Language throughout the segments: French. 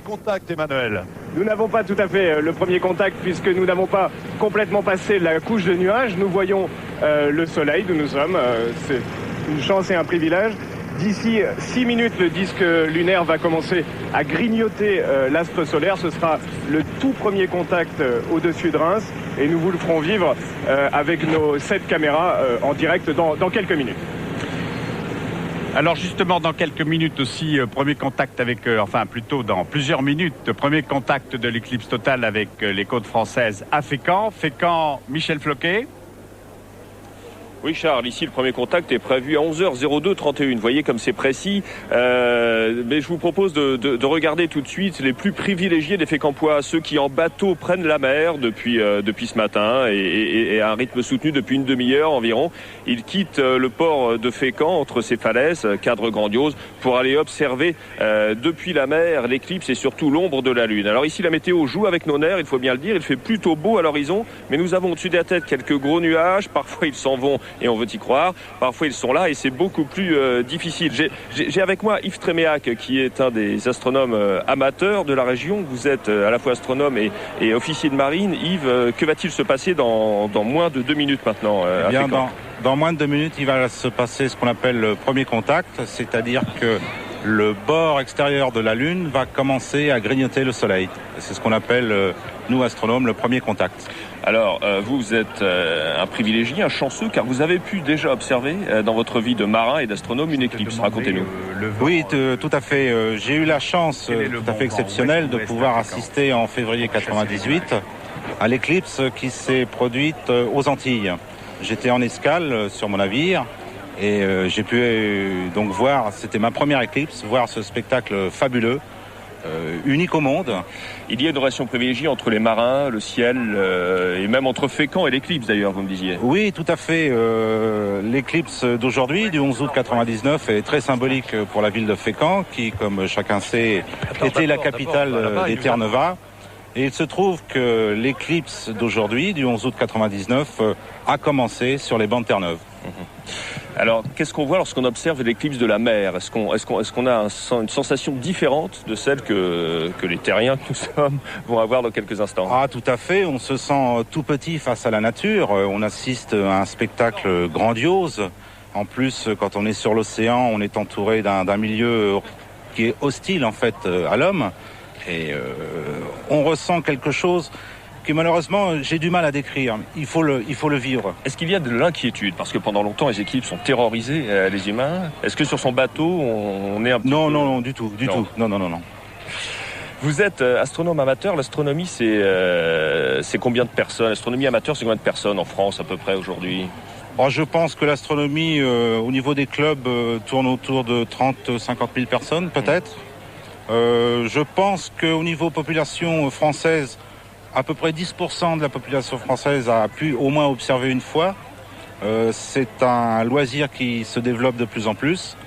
premier contact, Emmanuel? Nous n'avons pas tout à fait le premier contact puisque nous n'avons pas complètement passé la couche de nuages. Nous voyons le soleil d'où nous sommes. C'est une chance et un privilège. D'ici 6 minutes, le disque lunaire va commencer à grignoter l'astre solaire. Ce sera le tout premier contact au-dessus de Reims et nous vous le ferons vivre avec nos 7 caméras en direct dans quelques minutes. Alors justement, dans quelques minutes aussi, premier contact avec, enfin plutôt dans plusieurs minutes, premier contact de l'éclipse totale avec les côtes françaises à Fécamp. Fécamp, Michel Floquet. Oui Charles, ici le premier contact est prévu à 11h02 31. Vous voyez comme c'est précis. Mais je vous propose de regarder tout de suite les plus privilégiés des Fécampois, ceux qui en bateau prennent la mer depuis ce matin et à un rythme soutenu depuis une demi-heure environ. Ils quittent le port de Fécamp entre ces falaises, cadre grandiose, pour aller observer depuis la mer l'éclipse et surtout l'ombre de la Lune. Alors ici la météo joue avec nos nerfs, il faut bien le dire, il fait plutôt beau à l'horizon, mais nous avons au-dessus de la tête quelques gros nuages, parfois ils s'en vont et on veut y croire. Parfois ils sont là et c'est beaucoup plus difficile. J'ai avec moi Yves Tréméac qui est un des astronomes amateurs de la région. Vous êtes à la fois astronome et officier de marine. Yves, que va-t-il se passer dans moins de 2 minutes maintenant Eh bien, dans moins de 2 minutes, il va se passer ce qu'on appelle le premier contact, c'est-à-dire que le bord extérieur de la Lune va commencer à grignoter le Soleil. C'est ce qu'on appelle, nous astronomes, le premier contact. Alors, vous êtes un privilégié, un chanceux, car vous avez pu déjà observer dans votre vie de marin et d'astronome une éclipse. Racontez-nous. Oui, tout à fait. J'ai eu la chance tout à fait exceptionnelle de pouvoir assister en février 98 à l'éclipse qui s'est produite aux Antilles. J'étais en escale sur mon navire et j'ai pu donc voir, c'était ma première éclipse, voir ce spectacle fabuleux. Unique au monde. Il y a une relation privilégiée entre les marins, le ciel et même entre Fécamp et l'éclipse d'ailleurs, vous me disiez. Oui, tout à fait. L'éclipse d'aujourd'hui, du 11 août 99, est très symbolique pour la ville de Fécamp, qui, comme chacun sait, était la capitale des Terre-Neuve. Et il se trouve que l'éclipse d'aujourd'hui, du 11 août 99, a commencé sur les bancs de Terre-Neuve. Alors, qu'est-ce qu'on voit lorsqu'on observe l'éclipse de la mer? Est-ce qu'on a une sensation différente de celle que les terriens que nous sommes vont avoir dans quelques instants? Ah, tout à fait. On se sent tout petit face à la nature. On assiste à un spectacle grandiose. En plus, quand on est sur l'océan, on est entouré d'un milieu qui est hostile, en fait, à l'homme. Et on ressent quelque chose que malheureusement j'ai du mal à décrire. Il faut le vivre. Est-ce qu'il y a de l'inquiétude? Parce que pendant longtemps les équipes sont terrorisées, les humains. Est-ce que sur son bateau on est un petit peu... Non, du tout. Non. Vous êtes astronome amateur. L'astronomie c'est combien de personnes? L'astronomie amateur c'est combien de personnes en France à peu près aujourd'hui? Je pense que l'astronomie au niveau des clubs tourne autour de 30-50 000 personnes peut-être. Je pense qu'au niveau population française, à peu près 10% de la population française a pu au moins observer une fois. C'est un loisir qui se développe de plus en plus.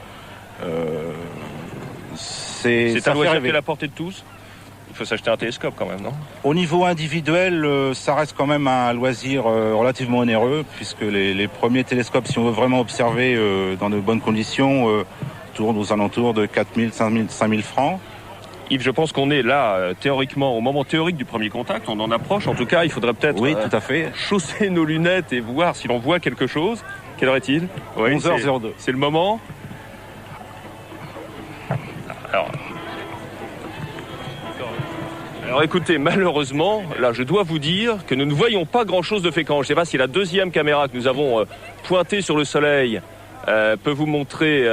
C'est un loisir qui est à la portée de tous. Il faut s'acheter un télescope quand même, non? Au niveau individuel, ça reste quand même un loisir relativement onéreux, puisque les premiers télescopes, si on veut vraiment observer dans de bonnes conditions, tournent aux alentours de 4 000, 5 000 francs. Yves, je pense qu'on est là, théoriquement, au moment théorique du premier contact. On en approche. En tout cas, il faudrait peut-être tout à fait. Chausser nos lunettes et voir si l'on voit quelque chose. Quelle heure est-il? 11h02. C'est le moment. Alors écoutez, malheureusement, là, je dois vous dire que nous ne voyons pas grand-chose de Fécamp. Je ne sais pas si la deuxième caméra que nous avons pointée sur le soleil peut vous montrer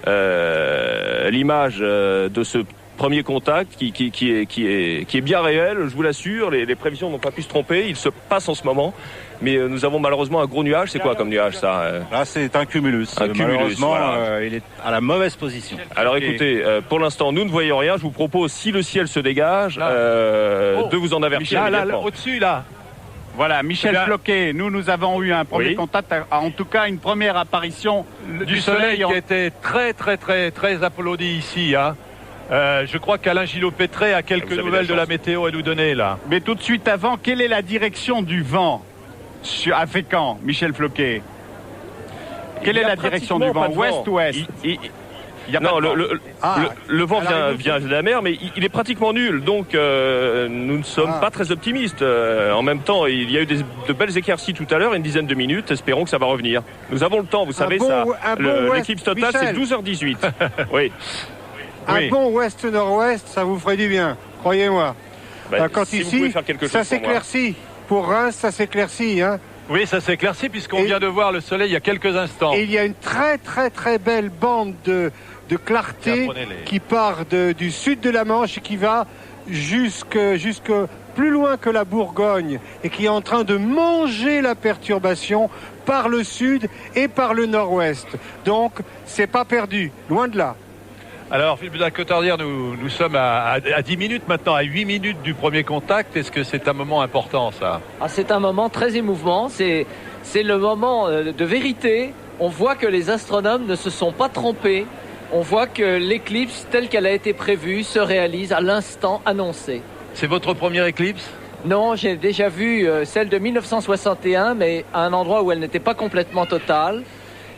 l'image de ce premier contact qui est bien réel, je vous l'assure. Les prévisions n'ont pas pu se tromper, il se passe en ce moment. Mais nous avons malheureusement un gros nuage. C'est quoi comme nuage ça? Là c'est un cumulus. Malheureusement voilà. Il est à la mauvaise position. Alors écoutez, pour l'instant nous ne voyons rien. Je vous propose, si le ciel se dégage, de vous en avertir. Là, au-dessus là. Voilà, Michel Floquet, nous avons eu un premier contact, en tout cas une première apparition du soleil qui était très applaudi ici. Hein. Je crois qu'Alain Gillot-Pétré a quelques nouvelles de la météo à nous donner là. Mais tout de suite avant, quelle est la direction du vent à Fécamp, Michel Floquet? Quelle est la direction du vent? Ouest ou est? Non, le vent vient de la mer, mais il est pratiquement nul. Donc, nous ne sommes pas très optimistes. En même temps, il y a eu de belles éclaircies tout à l'heure, une dizaine de minutes. Espérons que ça va revenir. Nous avons le temps, vous savez, l'éclipse totale, c'est 12h18. Oui. Un bon ouest-nord-ouest, ça vous ferait du bien, croyez-moi. Quand si ici, ça s'éclaircit. Pour Reims, ça s'éclaircit. Hein. Oui, ça s'éclaircit puisqu'on vient de voir le soleil il y a quelques instants. Et il y a une très très très belle bande de clarté qui part du sud de la Manche et qui va jusque plus loin que la Bourgogne et qui est en train de manger la perturbation par le sud et par le nord-ouest. Donc, c'est pas perdu, loin de là. Alors, Philippe Cotardière, nous sommes à 10 minutes maintenant, à 8 minutes du premier contact. Est-ce que c'est un moment important, ça? C'est un moment très émouvant. C'est le moment de vérité. On voit que les astronomes ne se sont pas trompés. On voit que l'éclipse, telle qu'elle a été prévue, se réalise à l'instant annoncé. C'est votre première éclipse? Non, j'ai déjà vu celle de 1961, mais à un endroit où elle n'était pas complètement totale.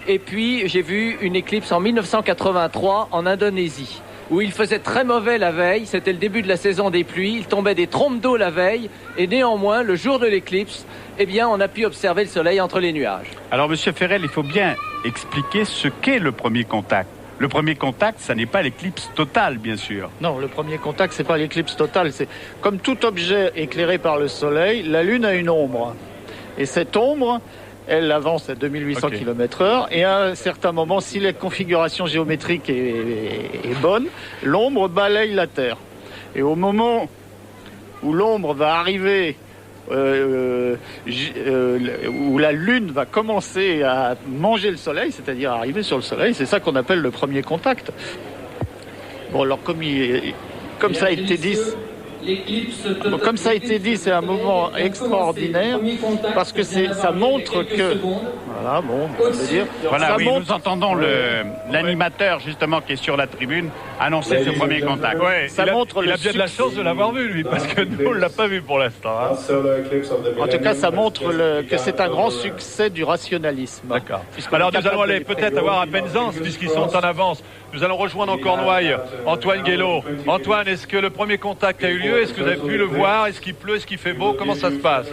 Et puis, j'ai vu une éclipse en 1983 en Indonésie, où il faisait très mauvais la veille. C'était le début de la saison des pluies. Il tombait des trompes d'eau la veille. Et néanmoins, le jour de l'éclipse, on a pu observer le soleil entre les nuages. Alors, Monsieur Ferrel, il faut bien expliquer ce qu'est le premier contact. Le premier contact, ça n'est pas l'éclipse totale, bien sûr. Non, le premier contact, c'est pas l'éclipse totale. C'est comme tout objet éclairé par le soleil, la Lune a une ombre. Et cette ombre, elle avance à 2800 km/h et à un certain moment, si la configuration géométrique est bonne, l'ombre balaye la Terre. Et au moment où l'ombre va arriver, où la Lune va commencer à manger le Soleil, c'est-à-dire arriver sur le Soleil, c'est ça qu'on appelle le premier contact. Bon, alors comme ça a été dit... Comme ça a été dit, c'est un moment extraordinaire parce que ça montre que... Voilà, bon, on peut dire... Voilà, nous entendons l'animateur justement qui est sur la tribune annoncer ce premier contact. Ouais, il a bien de la chance de l'avoir vu, lui, parce que nous, on ne l'a pas vu pour l'instant. Hein. En tout cas, ça montre que c'est un grand succès du rationalisme. D'accord. Alors, nous allons aller peut-être avoir à Penzance, puisqu'ils sont en avance. Nous allons rejoindre en Cornouailles Antoine Guélaud. Antoine, est-ce que le premier contact a eu lieu? Est-ce que vous avez pu le voir? Est-ce qu'il pleut? Est-ce qu'il fait beau? Comment ça se passe?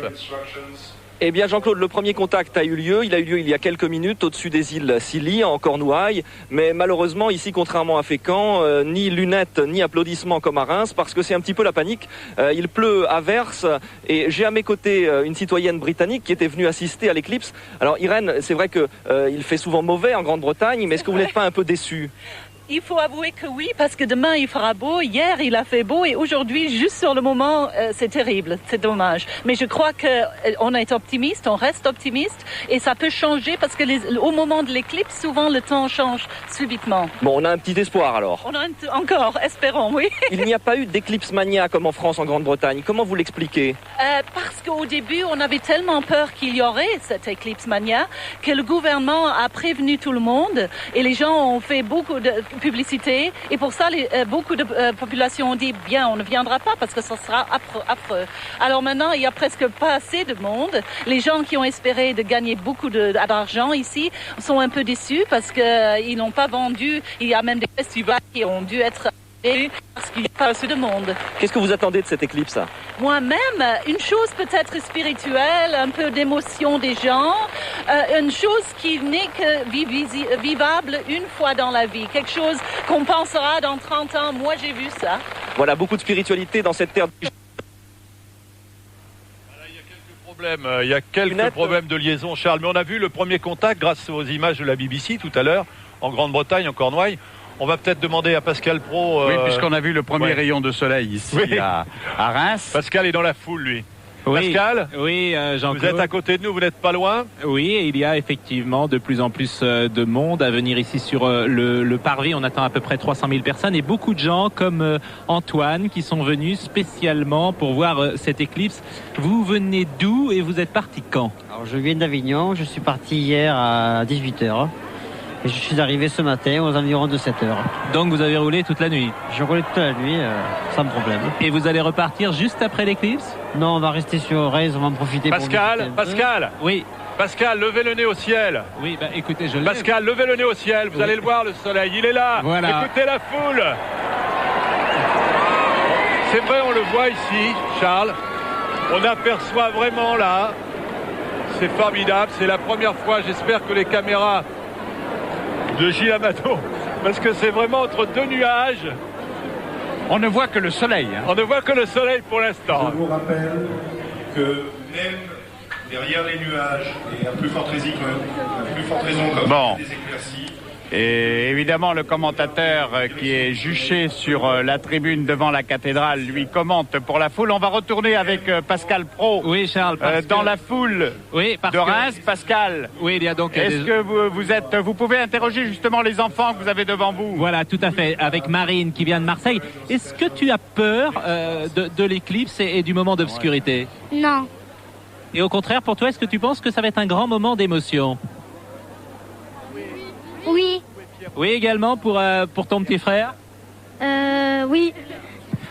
Eh bien, Jean-Claude, le premier contact a eu lieu. Il a eu lieu il y a quelques minutes au-dessus des îles Scilly, en Cornouailles. Mais malheureusement, ici, contrairement à Fécamp, ni lunettes, ni applaudissements comme à Reims, parce que c'est un petit peu la panique. Il pleut à verse et j'ai à mes côtés une citoyenne britannique qui était venue assister à l'éclipse. Alors, Irène, c'est vrai qu'il fait souvent mauvais en Grande-Bretagne, mais est-ce que vous n'êtes pas un peu déçue? Il faut avouer que oui, parce que demain il fera beau. Hier il a fait beau et aujourd'hui, juste sur le moment, c'est terrible, c'est dommage. Mais je crois qu'on est optimiste, on reste optimiste et ça peut changer parce que au moment de l'éclipse, souvent le temps change subitement. Bon, on a un petit espoir alors. On a encore, espérons, oui. Il n'y a pas eu d'éclipse mania comme en France, en Grande-Bretagne. Comment vous l'expliquez? Parce qu'au début, on avait tellement peur qu'il y aurait cette éclipse mania que le gouvernement a prévenu tout le monde et les gens ont fait beaucoup de publicité et pour ça beaucoup de populations ont dit bien on ne viendra pas parce que ça sera affreux. Alors maintenant il y a presque pas assez de monde. Les gens qui ont espéré de gagner beaucoup d'argent ici sont un peu déçus parce qu'ils n'ont pas vendu. Il y a même des festivals qui ont dû être parce qu'il n'y a pas assez de monde. Qu'est-ce que vous attendez de cette éclipse? Moi-même, une chose peut-être spirituelle, un peu d'émotion des gens, une chose qui n'est que vivable une fois dans la vie, quelque chose qu'on pensera dans 30 ans. Moi, j'ai vu ça. Voilà, beaucoup de spiritualité dans cette terre. Il y a quelques problèmes de liaison, Charles, mais on a vu le premier contact grâce aux images de la BBC tout à l'heure, en Grande-Bretagne, en Cornouailles. On va peut-être demander à Pascal Pro... Oui, puisqu'on a vu le premier rayon de soleil ici à Reims. Pascal est dans la foule, lui. Oui, Pascal, oui, Jean-Claude. Vous êtes à côté de nous, vous n'êtes pas loin. Oui, et il y a effectivement de plus en plus de monde à venir ici sur le parvis. On attend à peu près 300 000 personnes et beaucoup de gens comme Antoine qui sont venus spécialement pour voir cette éclipse. Vous venez d'où et vous êtes parti quand? Alors, je viens d'Avignon, je suis parti hier à 18h. Et je suis arrivé ce matin aux environs de 7h. Donc vous avez roulé toute la nuit? J'ai roulé toute la nuit, sans problème. Et vous allez repartir juste après l'éclipse? Non, on va rester sur Reims, on va en profiter Pascal, pour... Pascal, oui. Pascal, levez le nez au ciel. Oui, bah écoutez, je lève. Pascal, levez le nez au ciel. Vous allez le voir, le soleil. Il est là. Voilà. Écoutez la foule. C'est vrai, on le voit ici, Charles. On aperçoit vraiment là. C'est formidable. C'est la première fois, j'espère que les caméras de Gilles Amado, parce que c'est vraiment entre deux nuages. On ne voit que le soleil. On ne voit que le soleil pour l'instant. Je vous rappelle que même derrière les nuages, et à plus forte raison comme des éclaircies. Et évidemment, le commentateur qui est juché sur la tribune devant la cathédrale, lui commente pour la foule. On va retourner avec Pascal Praud. Oui, Charles. Dans la foule de Reims. Pascal. Oui, il y a donc. Est-ce que vous pouvez interroger justement les enfants que vous avez devant vous? Voilà, tout à fait. Avec Marine qui vient de Marseille. Est-ce que tu as peur de l'éclipse et du moment d'obscurité? Non. Et au contraire, pour toi, est-ce que tu penses que ça va être un grand moment d'émotion? Oui. Oui, également pour ton petit frère? Oui.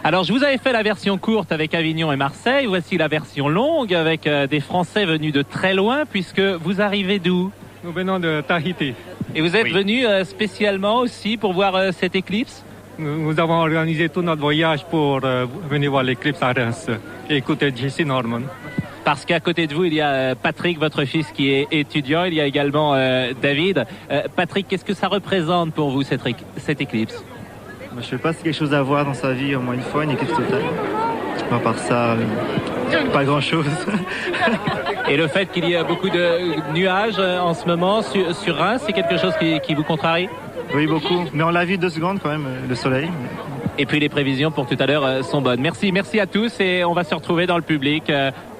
Alors, je vous avais fait la version courte avec Avignon et Marseille. Voici la version longue avec des Français venus de très loin, puisque vous arrivez d'où? Nous venons de Tahiti. Et vous êtes venus spécialement aussi pour voir cette éclipse? Nous avons organisé tout notre voyage pour venir voir l'éclipse à Reims et écouter Jesse Norman. Parce qu'à côté de vous, il y a Patrick, votre fils, qui est étudiant. Il y a également David. Patrick, qu'est-ce que ça représente pour vous, cette éclipse? Je ne sais pas si c'est quelque chose à voir dans sa vie au moins une fois, une éclipse totale. À part ça, pas grand-chose. Et le fait qu'il y ait beaucoup de nuages en ce moment sur Reims, c'est quelque chose qui vous contrarie? Oui, beaucoup. Mais on l'a vu 2 secondes quand même, le soleil. Et puis les prévisions pour tout à l'heure sont bonnes. Merci à tous et on va se retrouver dans le public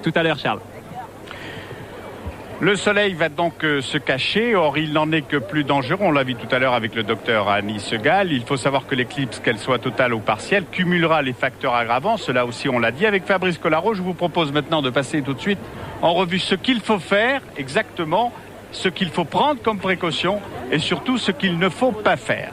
tout à l'heure, Charles. Le soleil va donc se cacher, or il n'en est que plus dangereux. On l'a vu tout à l'heure avec le docteur Annie Segal. Il faut savoir que l'éclipse, qu'elle soit totale ou partielle, cumulera les facteurs aggravants. Cela aussi, on l'a dit. Avec Fabrice Collaro, je vous propose maintenant de passer tout de suite en revue ce qu'il faut faire exactement, ce qu'il faut prendre comme précaution et surtout ce qu'il ne faut pas faire.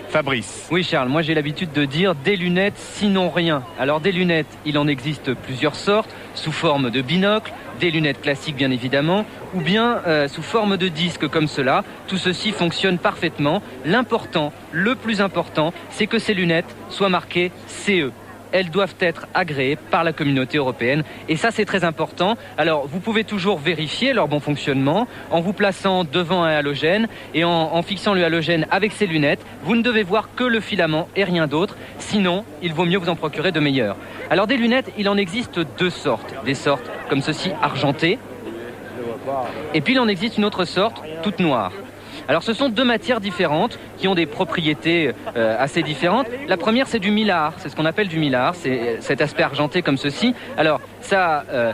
Fabrice. Oui Charles, moi j'ai l'habitude de dire des lunettes sinon rien. Alors des lunettes, il en existe plusieurs sortes, sous forme de binocle, des lunettes classiques bien évidemment, ou bien sous forme de disque comme cela. Tout ceci fonctionne parfaitement. L'important, le plus important, c'est que ces lunettes soient marquées CE. Elles doivent être agréées par la communauté européenne. Et ça, c'est très important. Alors, vous pouvez toujours vérifier leur bon fonctionnement en vous plaçant devant un halogène et en fixant le halogène avec ces lunettes. Vous ne devez voir que le filament et rien d'autre. Sinon, il vaut mieux vous en procurer de meilleures. Alors, des lunettes, il en existe 2 sortes. Des sortes comme ceci, argentées. Et puis, il en existe une autre sorte, toute noire. Alors ce sont 2 matières différentes qui ont des propriétés assez différentes. La première c'est du mylar, c'est ce qu'on appelle du mylar, c'est cet aspect argenté comme ceci. Alors ça a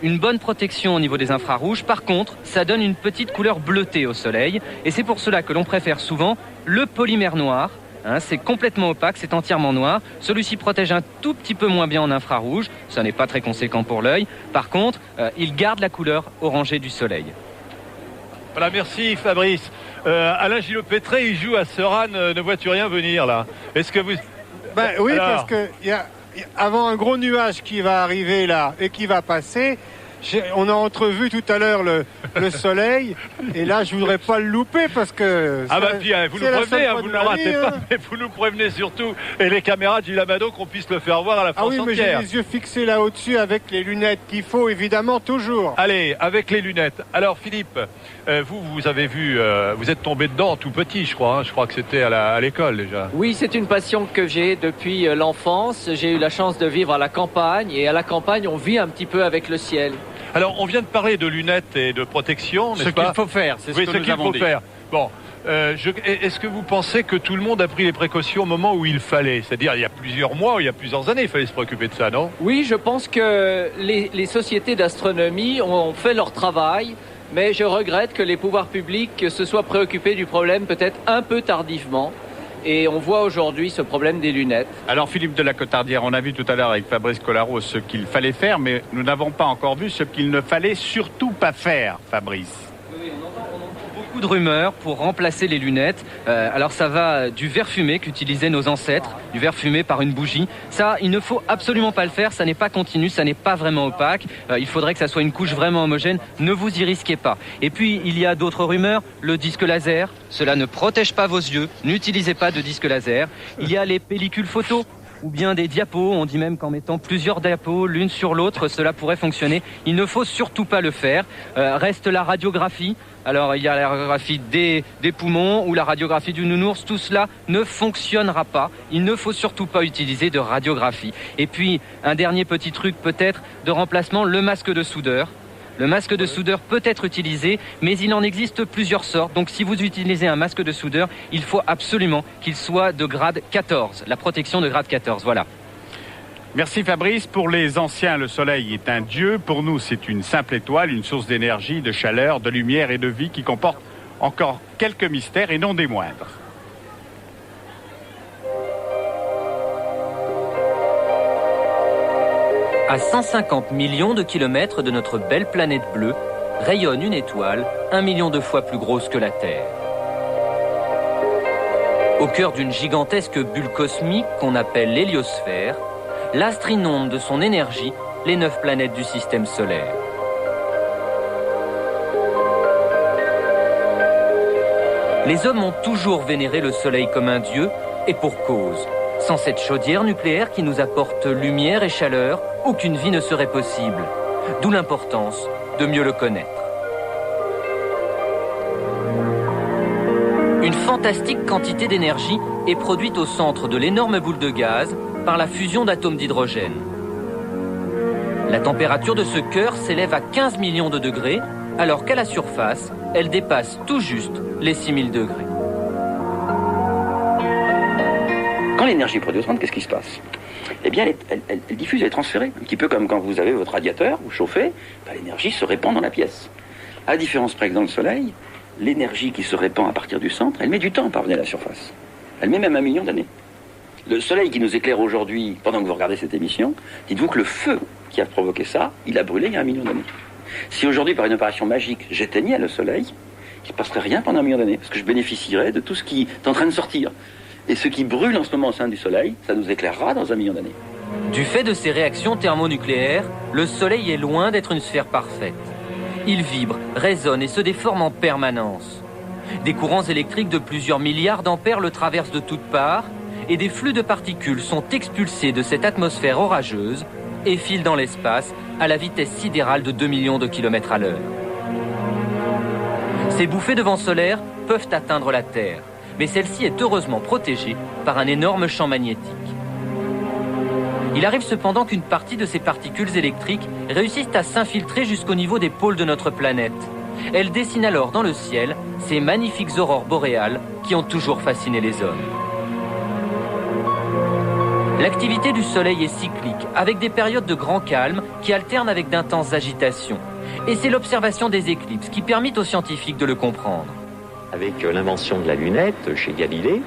une bonne protection au niveau des infrarouges, par contre ça donne une petite couleur bleutée au soleil et c'est pour cela que l'on préfère souvent le polymère noir. C'est complètement opaque, c'est entièrement noir. Celui-ci protège un tout petit peu moins bien en infrarouge, ça n'est pas très conséquent pour l'œil. Par contre, il garde la couleur orangée du soleil. Voilà, merci Fabrice. Alain Gillot-Pétré, il joue à Seran, ne vois-tu rien venir là? Est-ce que vous... Oui, alors... parce que avant un gros nuage qui va arriver là et qui va passer, on a entrevu tout à l'heure le soleil et là je voudrais pas le louper parce que... vous nous prévenez, vous ne le ratez pas, mais vous nous prévenez surtout et les caméras de Gilles Amado qu'on puisse le faire voir à la France entière. Mais j'ai les yeux fixés là au-dessus avec les lunettes qu'il faut évidemment toujours. Allez, avec les lunettes. Alors Philippe, vous avez vu, vous êtes tombé dedans tout petit je crois, je crois que c'était à l'école déjà. Oui, c'est une passion que j'ai depuis l'enfance. J'ai eu la chance de vivre à la campagne et à la campagne on vit un petit peu avec le ciel. Alors, on vient de parler de lunettes et de protection, n'est-ce pas? Ce qu'il faut faire, c'est ce que nous avons dit. Faire. Bon, est-ce que vous pensez que tout le monde a pris les précautions au moment où il fallait? C'est-à-dire, il y a plusieurs mois ou il y a plusieurs années, il fallait se préoccuper de ça, non? Oui, je pense que les sociétés d'astronomie ont fait leur travail, mais je regrette que les pouvoirs publics se soient préoccupés du problème peut-être un peu tardivement. Et on voit aujourd'hui ce problème des lunettes. Alors Philippe de la Cotardière, on a vu tout à l'heure avec Fabrice Collaro ce qu'il fallait faire, mais nous n'avons pas encore vu ce qu'il ne fallait surtout pas faire, Fabrice. Oui, on entend beaucoup beaucoup de rumeurs pour remplacer les lunettes. Alors ça va du verre fumé qu'utilisaient nos ancêtres, du verre fumé par une bougie. Ça, il ne faut absolument pas le faire, ça n'est pas continu, ça n'est pas vraiment opaque. Il faudrait que ça soit une couche vraiment homogène, ne vous y risquez pas. Et puis, il y a d'autres rumeurs, le disque laser, cela ne protège pas vos yeux, n'utilisez pas de disque laser. Il y a les pellicules photo, ou bien des diapos, on dit même qu'en mettant plusieurs diapos l'une sur l'autre, cela pourrait fonctionner. Il ne faut surtout pas le faire. Reste la radiographie. Alors il y a la radiographie des poumons ou la radiographie du nounours, tout cela ne fonctionnera pas. Il ne faut surtout pas utiliser de radiographie. Et puis un dernier petit truc peut-être de remplacement, le masque de soudeur. Le masque de soudeur peut être utilisé, mais il en existe plusieurs sortes. Donc si vous utilisez un masque de soudeur, il faut absolument qu'il soit de grade 14. La protection de grade 14, voilà. Merci Fabrice. Pour les anciens, le soleil est un dieu. Pour nous, c'est une simple étoile, une source d'énergie, de chaleur, de lumière et de vie qui comporte encore quelques mystères et non des moindres. À 150 millions de kilomètres de notre belle planète bleue, rayonne une étoile 1 million de fois plus grosse que la Terre. Au cœur d'une gigantesque bulle cosmique qu'on appelle l'héliosphère, l'astre inonde de son énergie les 9 planètes du système solaire. Les hommes ont toujours vénéré le Soleil comme un dieu, et pour cause. Sans cette chaudière nucléaire qui nous apporte lumière et chaleur, aucune vie ne serait possible. D'où l'importance de mieux le connaître. Une fantastique quantité d'énergie est produite au centre de l'énorme boule de gaz par la fusion d'atomes d'hydrogène. La température de ce cœur s'élève à 15 millions de degrés, alors qu'à la surface, elle dépasse tout juste les 6000 degrés. Quand l'énergie est produite, qu'est-ce qui se passe? Eh bien, elle diffuse, elle est transférée. Un petit peu comme quand vous avez votre radiateur, vous chauffez, l'énergie se répand dans la pièce. À la différence près que dans le Soleil, l'énergie qui se répand à partir du centre, elle met du temps à parvenir à la surface. Elle met même 1 million d'années. Le Soleil qui nous éclaire aujourd'hui, pendant que vous regardez cette émission, dites-vous que le feu qui a provoqué ça, il a brûlé il y a 1 million d'années. Si aujourd'hui, par une opération magique, j'éteignais le Soleil, il ne se passerait rien pendant 1 million d'années, parce que je bénéficierais de tout ce qui est en train de sortir. Et ce qui brûle en ce moment au sein du Soleil, ça nous éclairera dans 1 million d'années. Du fait de ces réactions thermonucléaires, le Soleil est loin d'être une sphère parfaite. Il vibre, résonne et se déforme en permanence. Des courants électriques de plusieurs milliards d'ampères le traversent de toutes parts, et des flux de particules sont expulsés de cette atmosphère orageuse et filent dans l'espace à la vitesse sidérale de 2 millions de kilomètres à l'heure. Ces bouffées de vent solaire peuvent atteindre la Terre, mais celle-ci est heureusement protégée par un énorme champ magnétique. Il arrive cependant qu'une partie de ces particules électriques réussissent à s'infiltrer jusqu'au niveau des pôles de notre planète. Elles dessinent alors dans le ciel ces magnifiques aurores boréales qui ont toujours fasciné les hommes. L'activité du Soleil est cyclique, avec des périodes de grand calme qui alternent avec d'intenses agitations. Et c'est l'observation des éclipses qui permet aux scientifiques de le comprendre. Avec l'invention de la lunette chez Galilée,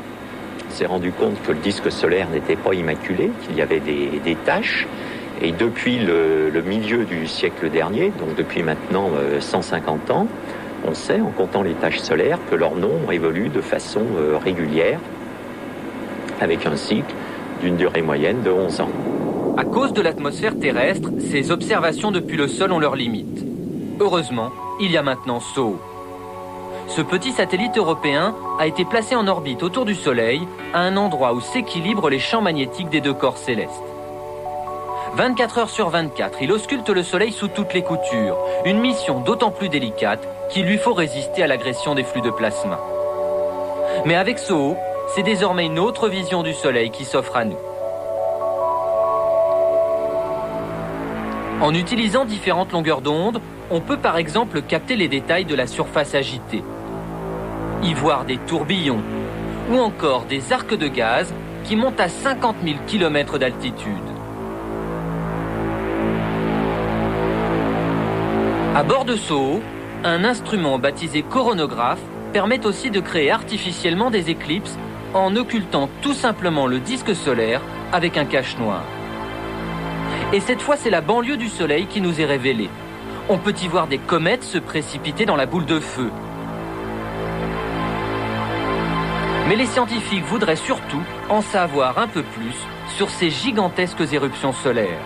on s'est rendu compte que le disque solaire n'était pas immaculé, qu'il y avait des taches. Et depuis le milieu du siècle dernier, donc depuis maintenant 150 ans, on sait, en comptant les taches solaires, que leur nombre évolue de façon régulière, avec un cycle d'une durée moyenne de 11 ans. À cause de l'atmosphère terrestre, ces observations depuis le sol ont leurs limites. Heureusement, il y a maintenant SOHO. Ce petit satellite européen a été placé en orbite autour du Soleil, à un endroit où s'équilibrent les champs magnétiques des 2 corps célestes. 24 heures sur 24, il ausculte le Soleil sous toutes les coutures, une mission d'autant plus délicate qu'il lui faut résister à l'agression des flux de plasma. Mais avec SOHO, c'est désormais une autre vision du Soleil qui s'offre à nous. En utilisant différentes longueurs d'onde, on peut par exemple capter les détails de la surface agitée, y voir des tourbillons ou encore des arcs de gaz qui montent à 50 000 km d'altitude. À bord de SOHO, un instrument baptisé coronographe permet aussi de créer artificiellement des éclipses en occultant tout simplement le disque solaire avec un cache noir. Et cette fois, c'est la banlieue du Soleil qui nous est révélée. On peut y voir des comètes se précipiter dans la boule de feu. Mais les scientifiques voudraient surtout en savoir un peu plus sur ces gigantesques éruptions solaires.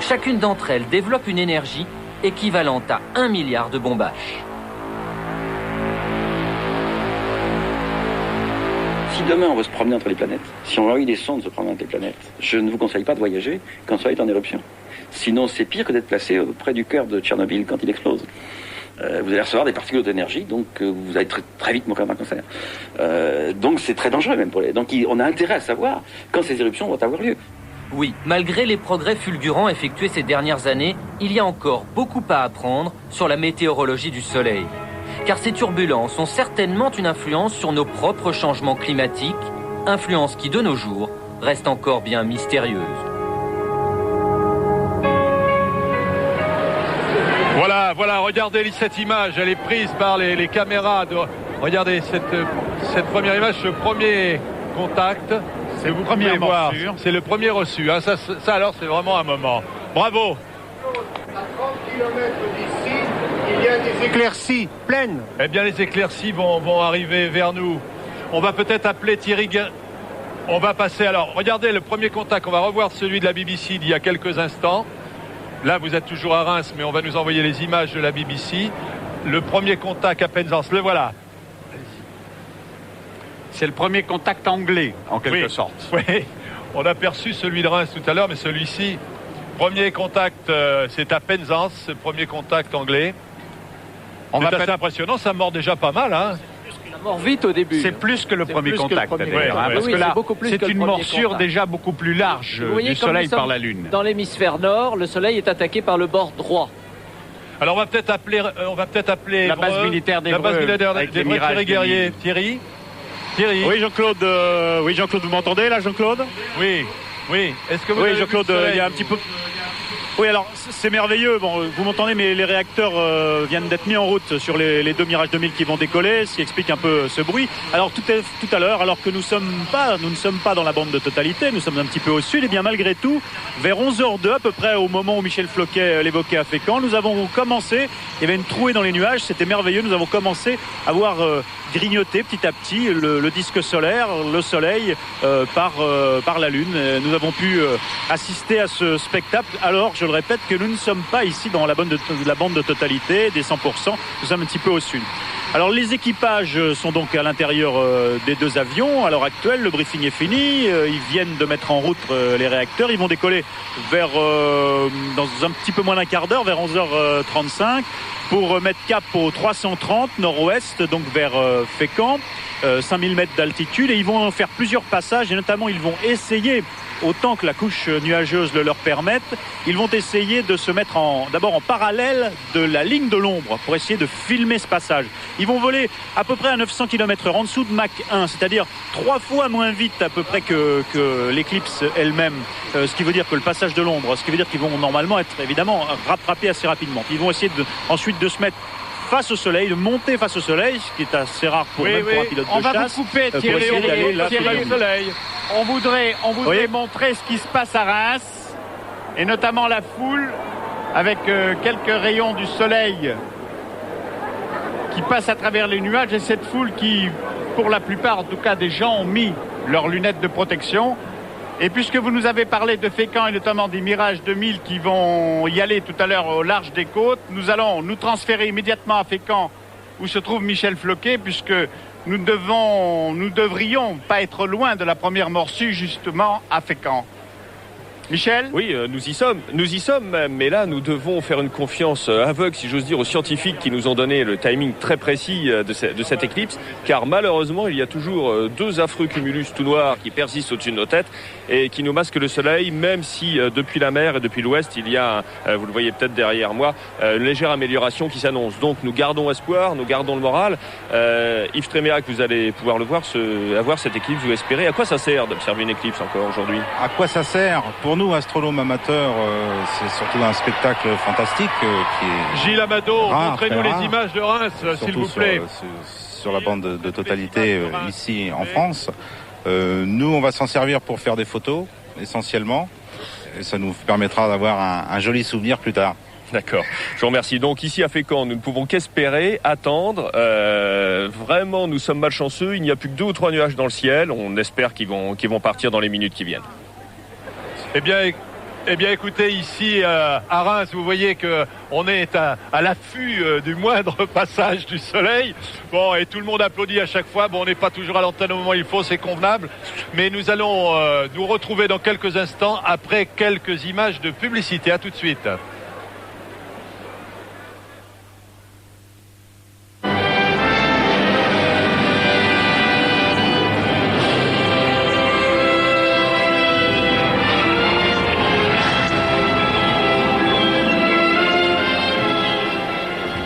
Chacune d'entre elles développe une énergie équivalente à 1 milliard de bombes H. Si demain on veut se promener entre les planètes, si on envoie des sondes se promener entre les planètes, je ne vous conseille pas de voyager quand le Soleil est en éruption. Sinon, c'est pire que d'être placé près du cœur de Tchernobyl quand il explose. Vous allez recevoir des particules d'énergie, donc vous allez très vite mourir d'un cancer. Donc c'est très dangereux même pour les... Donc on a intérêt à savoir quand ces éruptions vont avoir lieu. Oui, malgré les progrès fulgurants effectués ces dernières années, il y a encore beaucoup à apprendre sur la météorologie du Soleil. Car ces turbulences ont certainement une influence sur nos propres changements climatiques, influence qui de nos jours reste encore bien mystérieuse. Voilà, regardez cette image, elle est prise par les caméras. Regardez cette première image, ce premier contact. C'est le premier voir. C'est le premier reçu. Hein. Ça alors, c'est vraiment un moment. Bravo. À 30 km d'ici, il y a des éclaircies pleines. Eh bien, les éclaircies vont arriver vers nous. On va peut-être appeler Thierry. On va passer alors. Regardez le premier contact. On va revoir celui de la BBC d'il y a quelques instants. Là, vous êtes toujours à Reims, mais on va nous envoyer les images de la BBC. Le premier contact à Penzance, le voilà. C'est le premier contact anglais, en quelque sorte. Oui, on a perçu celui de Reims tout à l'heure, mais celui-ci, premier contact, c'est à Penzance, ce premier contact anglais. C'est assez impressionnant, ça mord déjà pas mal, hein. Ça mord vite au début. C'est plus que le premier contact, d'ailleurs. Parce que là, c'est une morsure déjà beaucoup plus large du Soleil par la Lune. Dans l'hémisphère nord, le Soleil est attaqué par le bord droit. Alors on va peut-être appeler la base militaire d'Évreux, Thierry Guerrier. Thierry. Oui, Jean-Claude, vous m'entendez là, Jean-Claude? Oui. Est-ce que vous Oui, Jean-Claude, il y a un petit peu... Oui, alors c'est merveilleux. Bon, vous m'entendez, mais les réacteurs viennent d'être mis en route sur les deux Mirage 2000 qui vont décoller, ce qui explique un peu ce bruit. Alors tout à l'heure, alors que nous ne sommes pas dans la bande de totalité, nous sommes un petit peu au sud, et bien malgré tout, vers 11h02 à peu près, au moment où Michel Floquet l'évoquait à Fécamp, nous avons commencé, il y avait une trouée dans les nuages, c'était merveilleux, nous avons commencé à voir grignoter petit à petit le disque solaire, le Soleil par la Lune. Nous avons pu assister à ce spectacle. Alors, je le répète, que nous ne sommes pas ici dans la bande de totalité des 100%, nous sommes un petit peu au sud. Alors les équipages sont donc à l'intérieur des deux avions. À l'heure actuelle, le briefing est fini. Ils viennent de mettre en route les réacteurs. Ils vont décoller dans un petit peu moins d'un quart d'heure, vers 11h35, pour mettre cap au 330 nord-ouest, donc vers Fécamp, 5000 mètres d'altitude. Et ils vont faire plusieurs passages, et notamment ils vont essayer, autant que la couche nuageuse le leur permette, ils vont essayer de se mettre d'abord en parallèle de la ligne de l'ombre pour essayer de filmer ce passage. Ils vont voler à peu près à 900 km/h, en dessous de Mach 1, c'est-à-dire 3 fois moins vite à peu près que l'éclipse elle-même, ce qui veut dire que le passage de l'ombre, ce qui veut dire qu'ils vont normalement être évidemment rattrapés assez rapidement. Ils vont essayer ensuite de se mettre face au Soleil, de monter face au Soleil, ce qui est assez rare pour un pilote de chasse. On va vous couper, Thierry, au Soleil. On voudrait montrer ce qui se passe à Reims, et notamment la foule, avec quelques rayons du soleil qui passent à travers les nuages, et cette foule qui, pour la plupart en tout cas des gens, ont mis leurs lunettes de protection. Et puisque vous nous avez parlé de Fécamp et notamment des Mirage 2000 qui vont y aller tout à l'heure au large des côtes, nous allons nous transférer immédiatement à Fécamp où se trouve Michel Floquet, puisque nous devrions pas être loin de la première morsure justement à Fécamp. Michel ? Oui, nous y sommes, mais là nous devons faire une confiance aveugle, si j'ose dire, aux scientifiques qui nous ont donné le timing très précis de cette éclipse, car malheureusement il y a toujours deux affreux cumulus tout noirs qui persistent au-dessus de nos têtes et qui nous masquent le soleil, même si depuis la mer et depuis l'ouest il y a, vous le voyez peut-être derrière moi, une légère amélioration qui s'annonce. Donc nous gardons espoir, nous gardons le moral. Yves Trémérac, vous allez pouvoir le voir, avoir cette éclipse, vous espérez. À quoi ça sert d'observer une éclipse encore aujourd'hui ? À quoi ça sert ? Pour nous, astronomes amateurs, c'est surtout un spectacle fantastique qui est... Gilles Amado, montrez-nous les images de Reims, s'il vous plaît. Sur la bande de totalité ici en France. Nous, on va s'en servir pour faire des photos, essentiellement. Et ça nous permettra d'avoir un joli souvenir plus tard. D'accord. Je vous remercie. Donc ici à Fécamp, nous ne pouvons qu'espérer, attendre. Vraiment, nous sommes malchanceux. Il n'y a plus que 2 ou 3 nuages dans le ciel. On espère qu'ils vont partir dans les minutes qui viennent. Eh bien, écoutez, ici à Reims, vous voyez qu'on est à l'affût du moindre passage du soleil. Bon, et tout le monde applaudit à chaque fois. Bon, on n'est pas toujours à l'antenne au moment où il faut, c'est convenable. Mais nous allons nous retrouver dans quelques instants après quelques images de publicité. À tout de suite.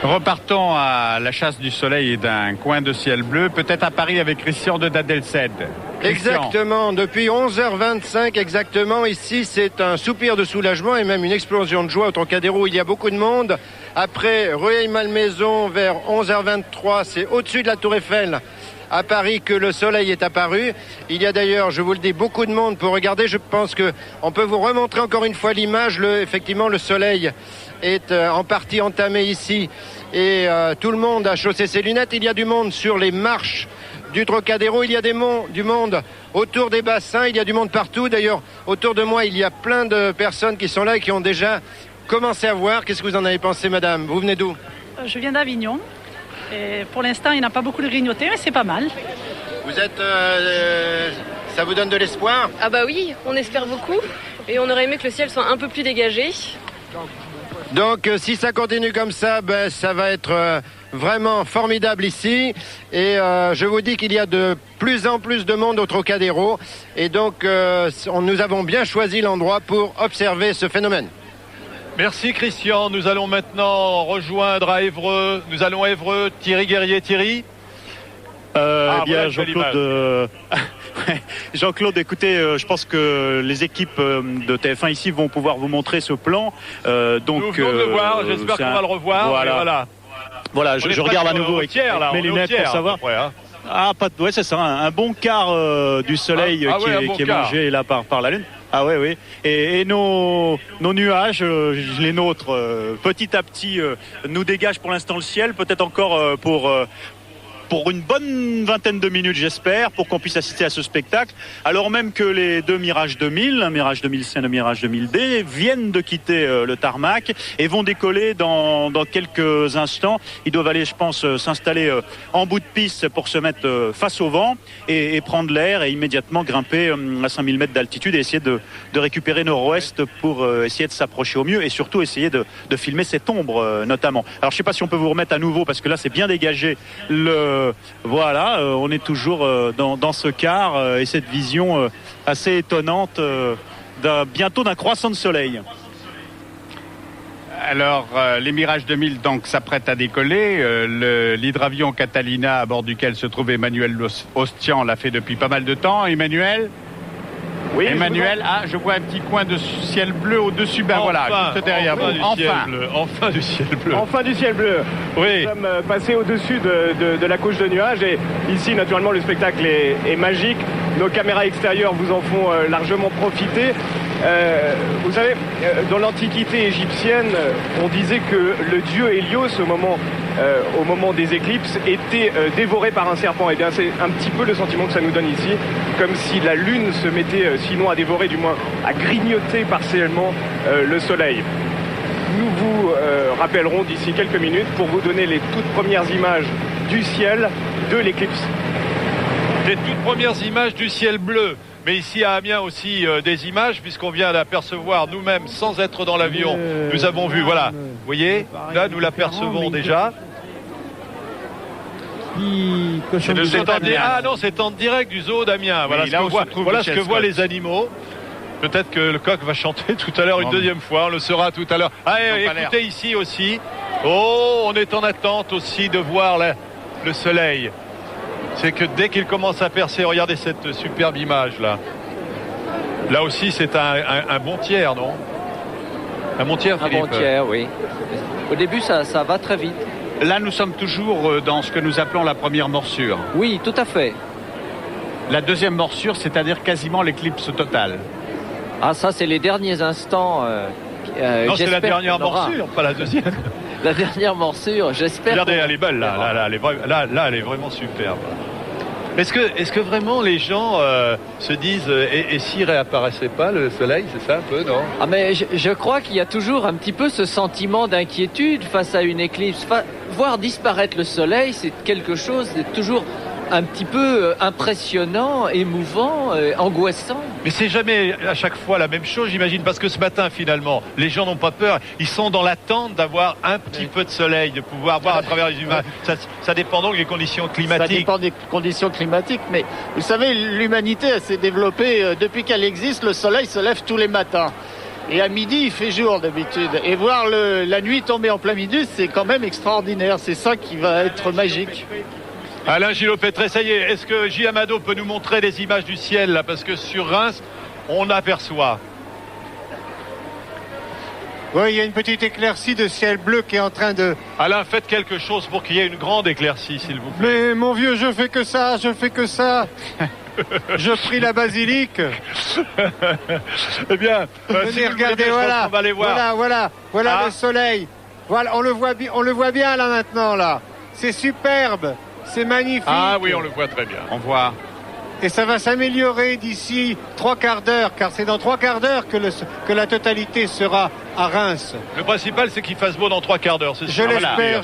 Repartons à la chasse du soleil et d'un coin de ciel bleu, peut-être à Paris avec Christian de Dadelsed. Exactement, depuis 11h25 exactement, ici c'est un soupir de soulagement et même une explosion de joie au Trocadéro. Il y a beaucoup de monde. Après Rueil-Malmaison vers 11h23, c'est au-dessus de la Tour Eiffel à Paris que le soleil est apparu. Il y a d'ailleurs, je vous le dis, beaucoup de monde pour regarder. Je pense qu'on peut vous remontrer encore une fois l'image. Effectivement, le soleil est en partie entamé ici et tout le monde a chaussé ses lunettes. Il y a du monde sur les marches du Trocadéro, il y a du monde autour des bassins, il y a du monde partout. D'ailleurs, autour de moi, il y a plein de personnes qui sont là et qui ont déjà commencé à voir. Qu'est-ce que vous en avez pensé, madame? Vous venez d'où? Je viens d'Avignon. Et pour l'instant, il n'y a pas beaucoup de grignotés, mais c'est pas mal. Vous êtes... ça vous donne de l'espoir? Ah bah oui, on espère beaucoup. Et on aurait aimé que le ciel soit un peu plus dégagé. Donc, si ça continue comme ça, ça va être vraiment formidable ici. Et je vous dis qu'il y a de plus en plus de monde au Trocadéro. Et donc, nous avons bien choisi l'endroit pour observer ce phénomène. Merci Christian. Nous allons maintenant rejoindre à Évreux. Nous allons à Évreux. Thierry Guerrier. Thierry. Bien, Jean-Claude. Jean-Claude, écoutez, je pense que les équipes de TF1 ici vont pouvoir vous montrer ce plan. Donc, nous venons de le voir. J'espère qu'on va le revoir. Voilà, je regarde à nouveau avec mes lunettes pour savoir. Ouais, c'est ça, un bon quart du soleil qui est mangé là par la Lune. Ah oui. Et nos nuages, les nôtres, petit à petit, nous dégagent pour l'instant le ciel, peut-être encore pour une bonne vingtaine de minutes, j'espère, pour qu'on puisse assister à ce spectacle. Alors même que les 2 Mirage 2000, un Mirage 2000C et un Mirage 2000D, viennent de quitter le tarmac et vont décoller dans quelques instants. Ils doivent aller, je pense, s'installer en bout de piste pour se mettre face au vent et prendre l'air et immédiatement grimper à 5000 mètres d'altitude et essayer de récupérer nord-ouest pour essayer de s'approcher au mieux et surtout essayer de filmer cette ombre notamment. Alors je ne sais pas si on peut vous remettre à nouveau parce que là c'est bien dégagé voilà, on est toujours dans ce quart et cette vision assez étonnante bientôt d'un croissant de soleil. Alors, les Mirage 2000 donc s'apprêtent à décoller. L'hydravion Catalina, à bord duquel se trouve Emmanuel Ostian, l'a fait depuis pas mal de temps. Emmanuel? Oui, Emmanuel, je vois un petit coin de ciel bleu au-dessus, voilà, juste derrière vous. Enfin du ciel bleu. Enfin du ciel bleu. Oui. Nous sommes passés au-dessus de la couche de nuages et ici, naturellement, le spectacle est magique. Nos caméras extérieures vous en font largement profiter. Vous savez, dans l'Antiquité égyptienne, on disait que le dieu Hélios, au moment des éclipses, était dévoré par un serpent. Et bien, c'est un petit peu le sentiment que ça nous donne ici, comme si la lune se mettait, sinon à dévorer, du moins à grignoter partiellement le soleil. Nous vous rappellerons d'ici quelques minutes pour vous donner les toutes premières images du ciel de l'éclipse. Les toutes premières images du ciel bleu. Mais ici à Amiens aussi des images, puisqu'on vient d'apercevoir nous-mêmes sans être dans l'avion. Nous avons vu, voilà, vous voyez, là nous l'apercevons déjà. C'est en direct du zoo d'Amiens. Voilà, ce que voient les animaux. Peut-être que le coq va chanter tout à l'heure une deuxième fois, on le saura tout à l'heure. Écoutez ici aussi. On est en attente aussi de voir le soleil. C'est que dès qu'il commence à percer, regardez cette superbe image là. Là aussi c'est un bon tiers, non? Un bon tiers, Philippe? Un bon tiers, oui. Au début ça va très vite. Là nous sommes toujours dans ce que nous appelons la première morsure. Oui, tout à fait. La deuxième morsure, c'est-à-dire quasiment l'éclipse totale. Ah ça c'est les derniers instants Non, c'est la dernière morsure, pas la deuxième. La dernière morsure, j'espère. Regardez, elle est belle, là, elle est vraiment superbe. Est-ce que vraiment les gens se disent et s'il réapparaissait pas le soleil, c'est ça un peu, non? Ah mais je crois qu'il y a toujours un petit peu ce sentiment d'inquiétude face à une éclipse. Voir disparaître le soleil, c'est quelque chose de toujours un petit peu impressionnant, émouvant, angoissant. Mais c'est jamais à chaque fois la même chose, j'imagine, parce que ce matin, finalement, les gens n'ont pas peur. Ils sont dans l'attente d'avoir un petit peu de soleil, de pouvoir voir à travers les humains. Ça dépend donc des conditions climatiques. Ça dépend des conditions climatiques, mais vous savez, l'humanité s'est développée depuis qu'elle existe. Le soleil se lève tous les matins. Et à midi, il fait jour d'habitude. Et voir la nuit tomber en plein midi, c'est quand même extraordinaire. C'est ça qui va être magique. Alain Gillot-Pétré, ça y est, est-ce que J. Amado peut nous montrer des images du ciel là? Parce que sur Reims, on aperçoit. Oui, il y a une petite éclaircie de ciel bleu qui est en train de... Alain, faites quelque chose pour qu'il y ait une grande éclaircie, s'il vous plaît. Mais mon vieux, je fais que ça. Je prie la basilique. Eh bien, venez regarder, voilà. On va aller voir. Voilà le soleil. Voilà, on le voit bien là maintenant là. C'est superbe. C'est magnifique. Ah oui, on le voit très bien. On voit. Et ça va s'améliorer d'ici 3/4 d'heure, car c'est dans 3/4 d'heure que la totalité sera à Reims. Le principal, c'est qu'il fasse beau dans 3/4 d'heure. Je l'espère.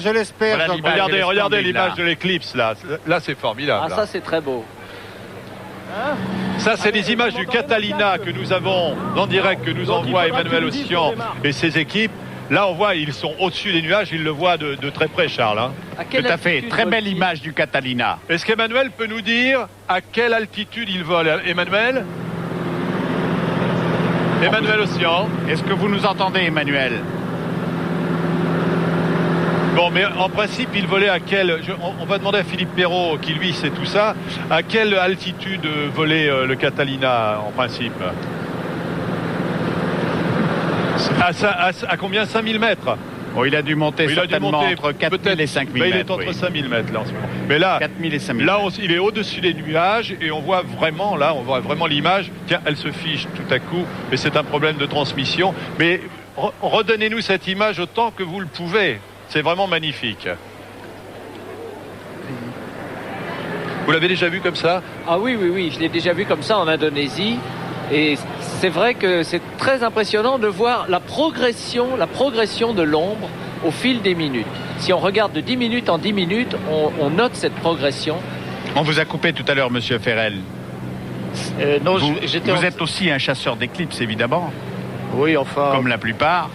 Voilà, regardez l'image de l'éclipse là. Là, c'est formidable. Ah, ça, c'est très beau. Ça, c'est des images du Catalina que nous avons en direct, que nous envoie Emmanuel Ossian et ses équipes. Là, on voit, ils sont au-dessus des nuages, ils le voient de très près, Charles. Hein. Tout à fait, très belle image du Catalina. Est-ce qu'Emmanuel peut nous dire à quelle altitude il vole? Emmanuel Ossian. Est-ce que vous nous entendez, Emmanuel? Bon, mais en principe, il volait à quelle... on va demander à Philippe Perrault, qui lui sait tout ça, à quelle altitude volait le Catalina, en principe? À combien? 5000 mètres? Oh, il a dû monter certainement entre 4000 et 5000 mètres. Il est entre 5000 mètres là en ce moment. Mais là, 4000 et 5000 là il est au-dessus des nuages et on voit vraiment l'image. Tiens, elle se fiche tout à coup, mais c'est un problème de transmission. Mais redonnez-nous cette image autant que vous le pouvez. C'est vraiment magnifique. Vous l'avez déjà vu comme ça? Ah oui, je l'ai déjà vu comme ça en Indonésie. Et c'est vrai que c'est très impressionnant de voir la progression de l'ombre au fil des minutes. Si on regarde de 10 minutes en 10 minutes, on note cette progression. On vous a coupé tout à l'heure, Monsieur Ferrel. Non, vous êtes aussi un chasseur d'éclipses, évidemment. Oui, enfin... Comme la plupart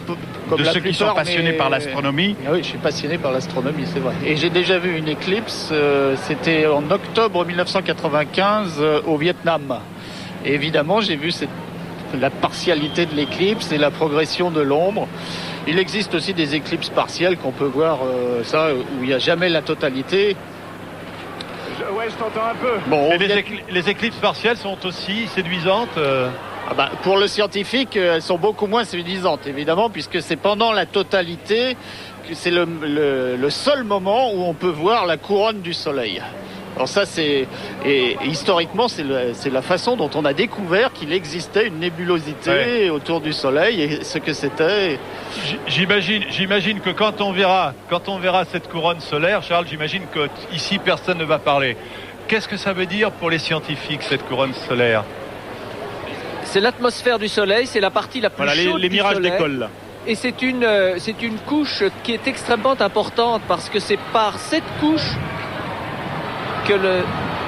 de ceux qui sont passionnés par l'astronomie. Oui, je suis passionné par l'astronomie, c'est vrai. Et j'ai déjà vu une éclipse, c'était en octobre 1995 au Vietnam. Et évidemment, j'ai vu la partialité de l'éclipse et la progression de l'ombre. Il existe aussi des éclipses partielles qu'on peut voir, où il n'y a jamais la totalité. Ouais, je t'entends un peu. Bon, les éclipses partielles sont aussi séduisantes pour le scientifique, elles sont beaucoup moins séduisantes, évidemment, puisque c'est pendant la totalité que c'est le seul moment où on peut voir la couronne du soleil. Alors ça, et historiquement, c'est la façon dont on a découvert qu'il existait une nébulosité autour du Soleil et ce que c'était. J'imagine que quand on verra cette couronne solaire, Charles, j'imagine que ici personne ne va parler. Qu'est-ce que ça veut dire pour les scientifiques, cette couronne solaire? C'est l'atmosphère du Soleil, c'est la partie la plus chaude les mirages d'école là. Et c'est une couche qui est extrêmement importante parce que c'est par cette couche que le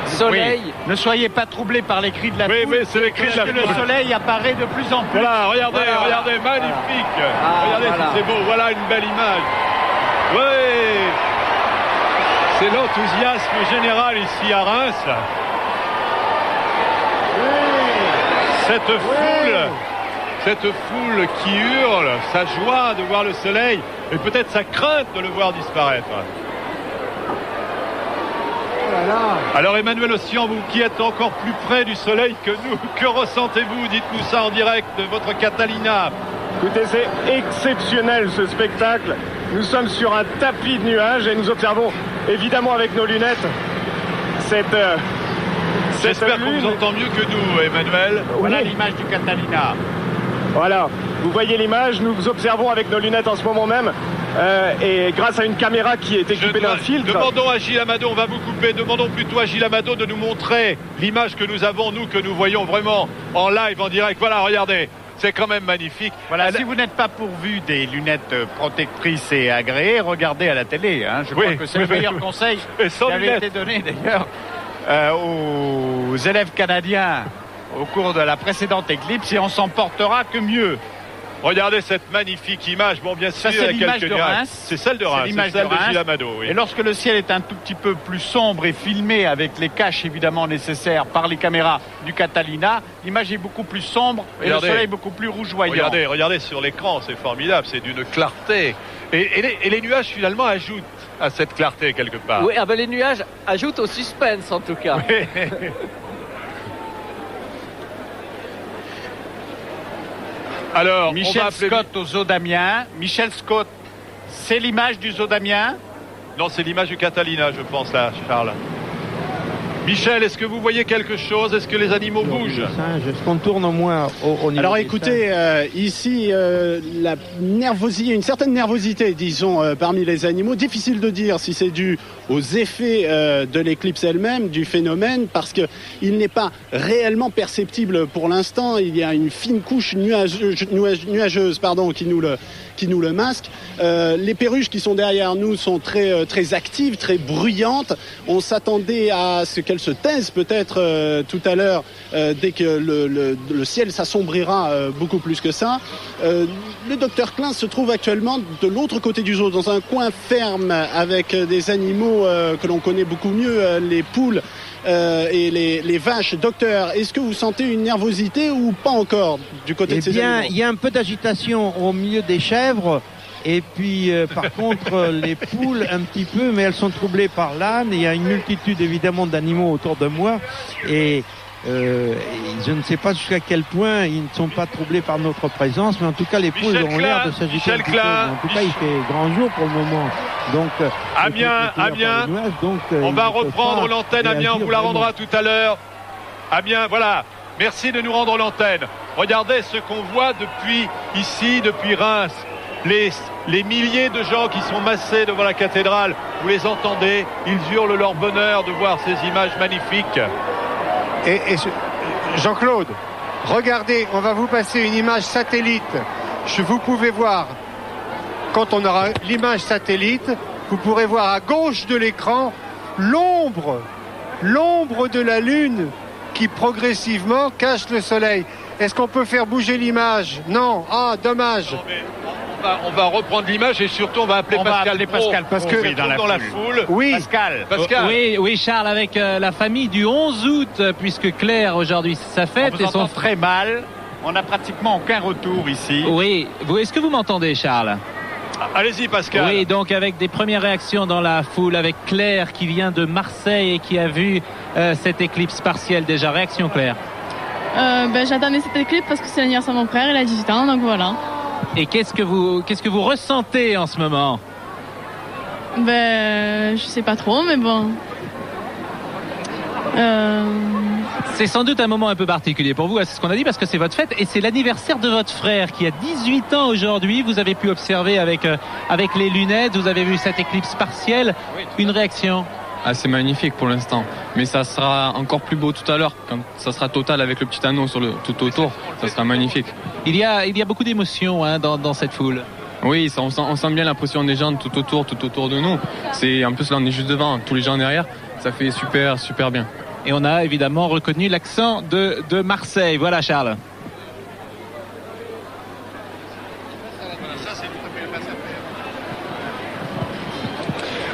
soleil... Oui. Ne soyez pas troublés par les cris de la foule. Oui, c'est les cris de la foule. Le soleil apparaît de plus en plus. Voilà, regardez, magnifique. Regardez si c'est beau. Voilà une belle image. Oui. C'est l'enthousiasme général ici à Reims. Cette foule qui hurle, sa joie de voir le soleil et peut-être sa crainte de le voir disparaître. Alors Emmanuel Ossian, vous qui êtes encore plus près du soleil que nous, que ressentez-vous? Dites-nous ça en direct de votre Catalina. Écoutez, c'est exceptionnel ce spectacle. Nous sommes sur un tapis de nuages et nous observons évidemment avec nos lunettes J'espère qu'on vous entend mieux que nous, Emmanuel. Voilà l'image du Catalina. Voilà, vous voyez l'image, nous observons avec nos lunettes en ce moment même, et grâce à une caméra qui est équipée d'un filtre. Demandons à Gilles Amado, on va vous couper, demandons plutôt à Gilles Amado de nous montrer l'image que nous avons, nous, que nous voyons vraiment en live, en direct. Voilà, regardez. C'est quand même magnifique. Voilà, si vous n'êtes pas pourvu des lunettes protectrices et agréées, regardez à la télé. Hein. Je crois que c'est le meilleur conseil qui avait été donné d'ailleurs aux élèves canadiens au cours de la précédente éclipse, et on s'en portera que mieux. Regardez cette magnifique image. Bon, bien sûr, ça, c'est l'image de Reims. C'est celle de Reims. C'est celle de Gilles Amado. Oui. Et lorsque le ciel est un tout petit peu plus sombre et filmé avec les caches évidemment nécessaires par les caméras du Catalina, l'image est beaucoup plus sombre et le soleil beaucoup plus rougeoyant. Regardez sur l'écran, c'est formidable, c'est d'une clarté. Et les nuages finalement ajoutent à cette clarté quelque part. Oui, les nuages ajoutent au suspense en tout cas. Oui. Alors, Michel Scott au zoo d'Amiens. Michel Scott, c'est l'image du zoo d'Amiens? Non, c'est l'image du Catalina, je pense, là, Charles. Michel, est-ce que vous voyez quelque chose? Est-ce que les animaux bougent? Je contourne au moins au niveau. Alors écoutez, ici, la nervosité, une certaine nervosité, disons, parmi les animaux. Difficile de dire si c'est dû aux effets de l'éclipse elle-même, du phénomène, parce qu'il n'est pas réellement perceptible pour l'instant. Il y a une fine couche nuageuse qui nous le masque. Les perruches qui sont derrière nous sont très actives, très bruyantes. On s'attendait à ce qu'elles se taisent peut-être tout à l'heure dès que le ciel s'assombrira beaucoup plus que ça. Le docteur Klein se trouve actuellement de l'autre côté du zoo, dans un coin ferme avec des animaux que l'on connaît beaucoup mieux, les poules et les vaches. Docteur, est-ce que vous sentez une nervosité ou pas encore du côté de ces animaux? Il y a un peu d'agitation au milieu des chèvres. Et puis, par contre, les poules, un petit peu, mais elles sont troublées par l'âne. Il y a une multitude, évidemment, d'animaux autour de moi. Et je ne sais pas jusqu'à quel point ils ne sont pas troublés par notre présence, mais en tout cas, les poules ont l'air de s'agiter un petit peu. En tout cas, il fait grand jour pour le moment. Donc, Amiens, on va reprendre l'antenne. Amiens, on vous la rendra tout à l'heure. Amiens, voilà. Merci de nous rendre l'antenne. Regardez ce qu'on voit depuis Reims. Les milliers de gens qui sont massés devant la cathédrale, vous les entendez, ils hurlent leur bonheur de voir ces images magnifiques. Et Jean-Claude, regardez, on va vous passer une image satellite. Vous pouvez voir, quand on aura l'image satellite, vous pourrez voir à gauche de l'écran l'ombre de la Lune qui progressivement cache le soleil. Est-ce qu'on peut faire bouger l'image? Non. Ah, dommage. On va reprendre l'image et surtout on va appeler Pascal parce que dans la foule. Oui, Pascal. Oui, Charles, avec la famille du 11 août, puisque Claire aujourd'hui c'est sa fête. On vous entend très mal. On n'a pratiquement aucun retour ici. Oui. Est-ce que vous m'entendez, Charles? Allez-y, Pascal. Oui, donc avec des premières réactions dans la foule, avec Claire qui vient de Marseille et qui a vu cette éclipse partielle déjà. Réaction, Claire? J'attendais cette éclipse parce que c'est l'anniversaire de mon frère, il a 18 ans, donc voilà. Et qu'est-ce que vous ressentez en ce moment? Je sais pas trop, mais bon. C'est sans doute un moment un peu particulier pour vous, c'est ce qu'on a dit, parce que c'est votre fête et c'est l'anniversaire de votre frère qui a 18 ans aujourd'hui. Vous avez pu observer avec les lunettes, vous avez vu cette éclipse partielle. Une réaction? C'est magnifique pour l'instant, mais ça sera encore plus beau tout à l'heure quand ça sera total avec le petit anneau tout autour. Ça sera magnifique. Il y a beaucoup d'émotions dans cette foule. Oui, on sent bien l'impression des gens tout autour de nous. En plus là on est juste devant, tous les gens derrière. Ça fait super bien. Et on a évidemment reconnu l'accent de Marseille. Voilà, Charles.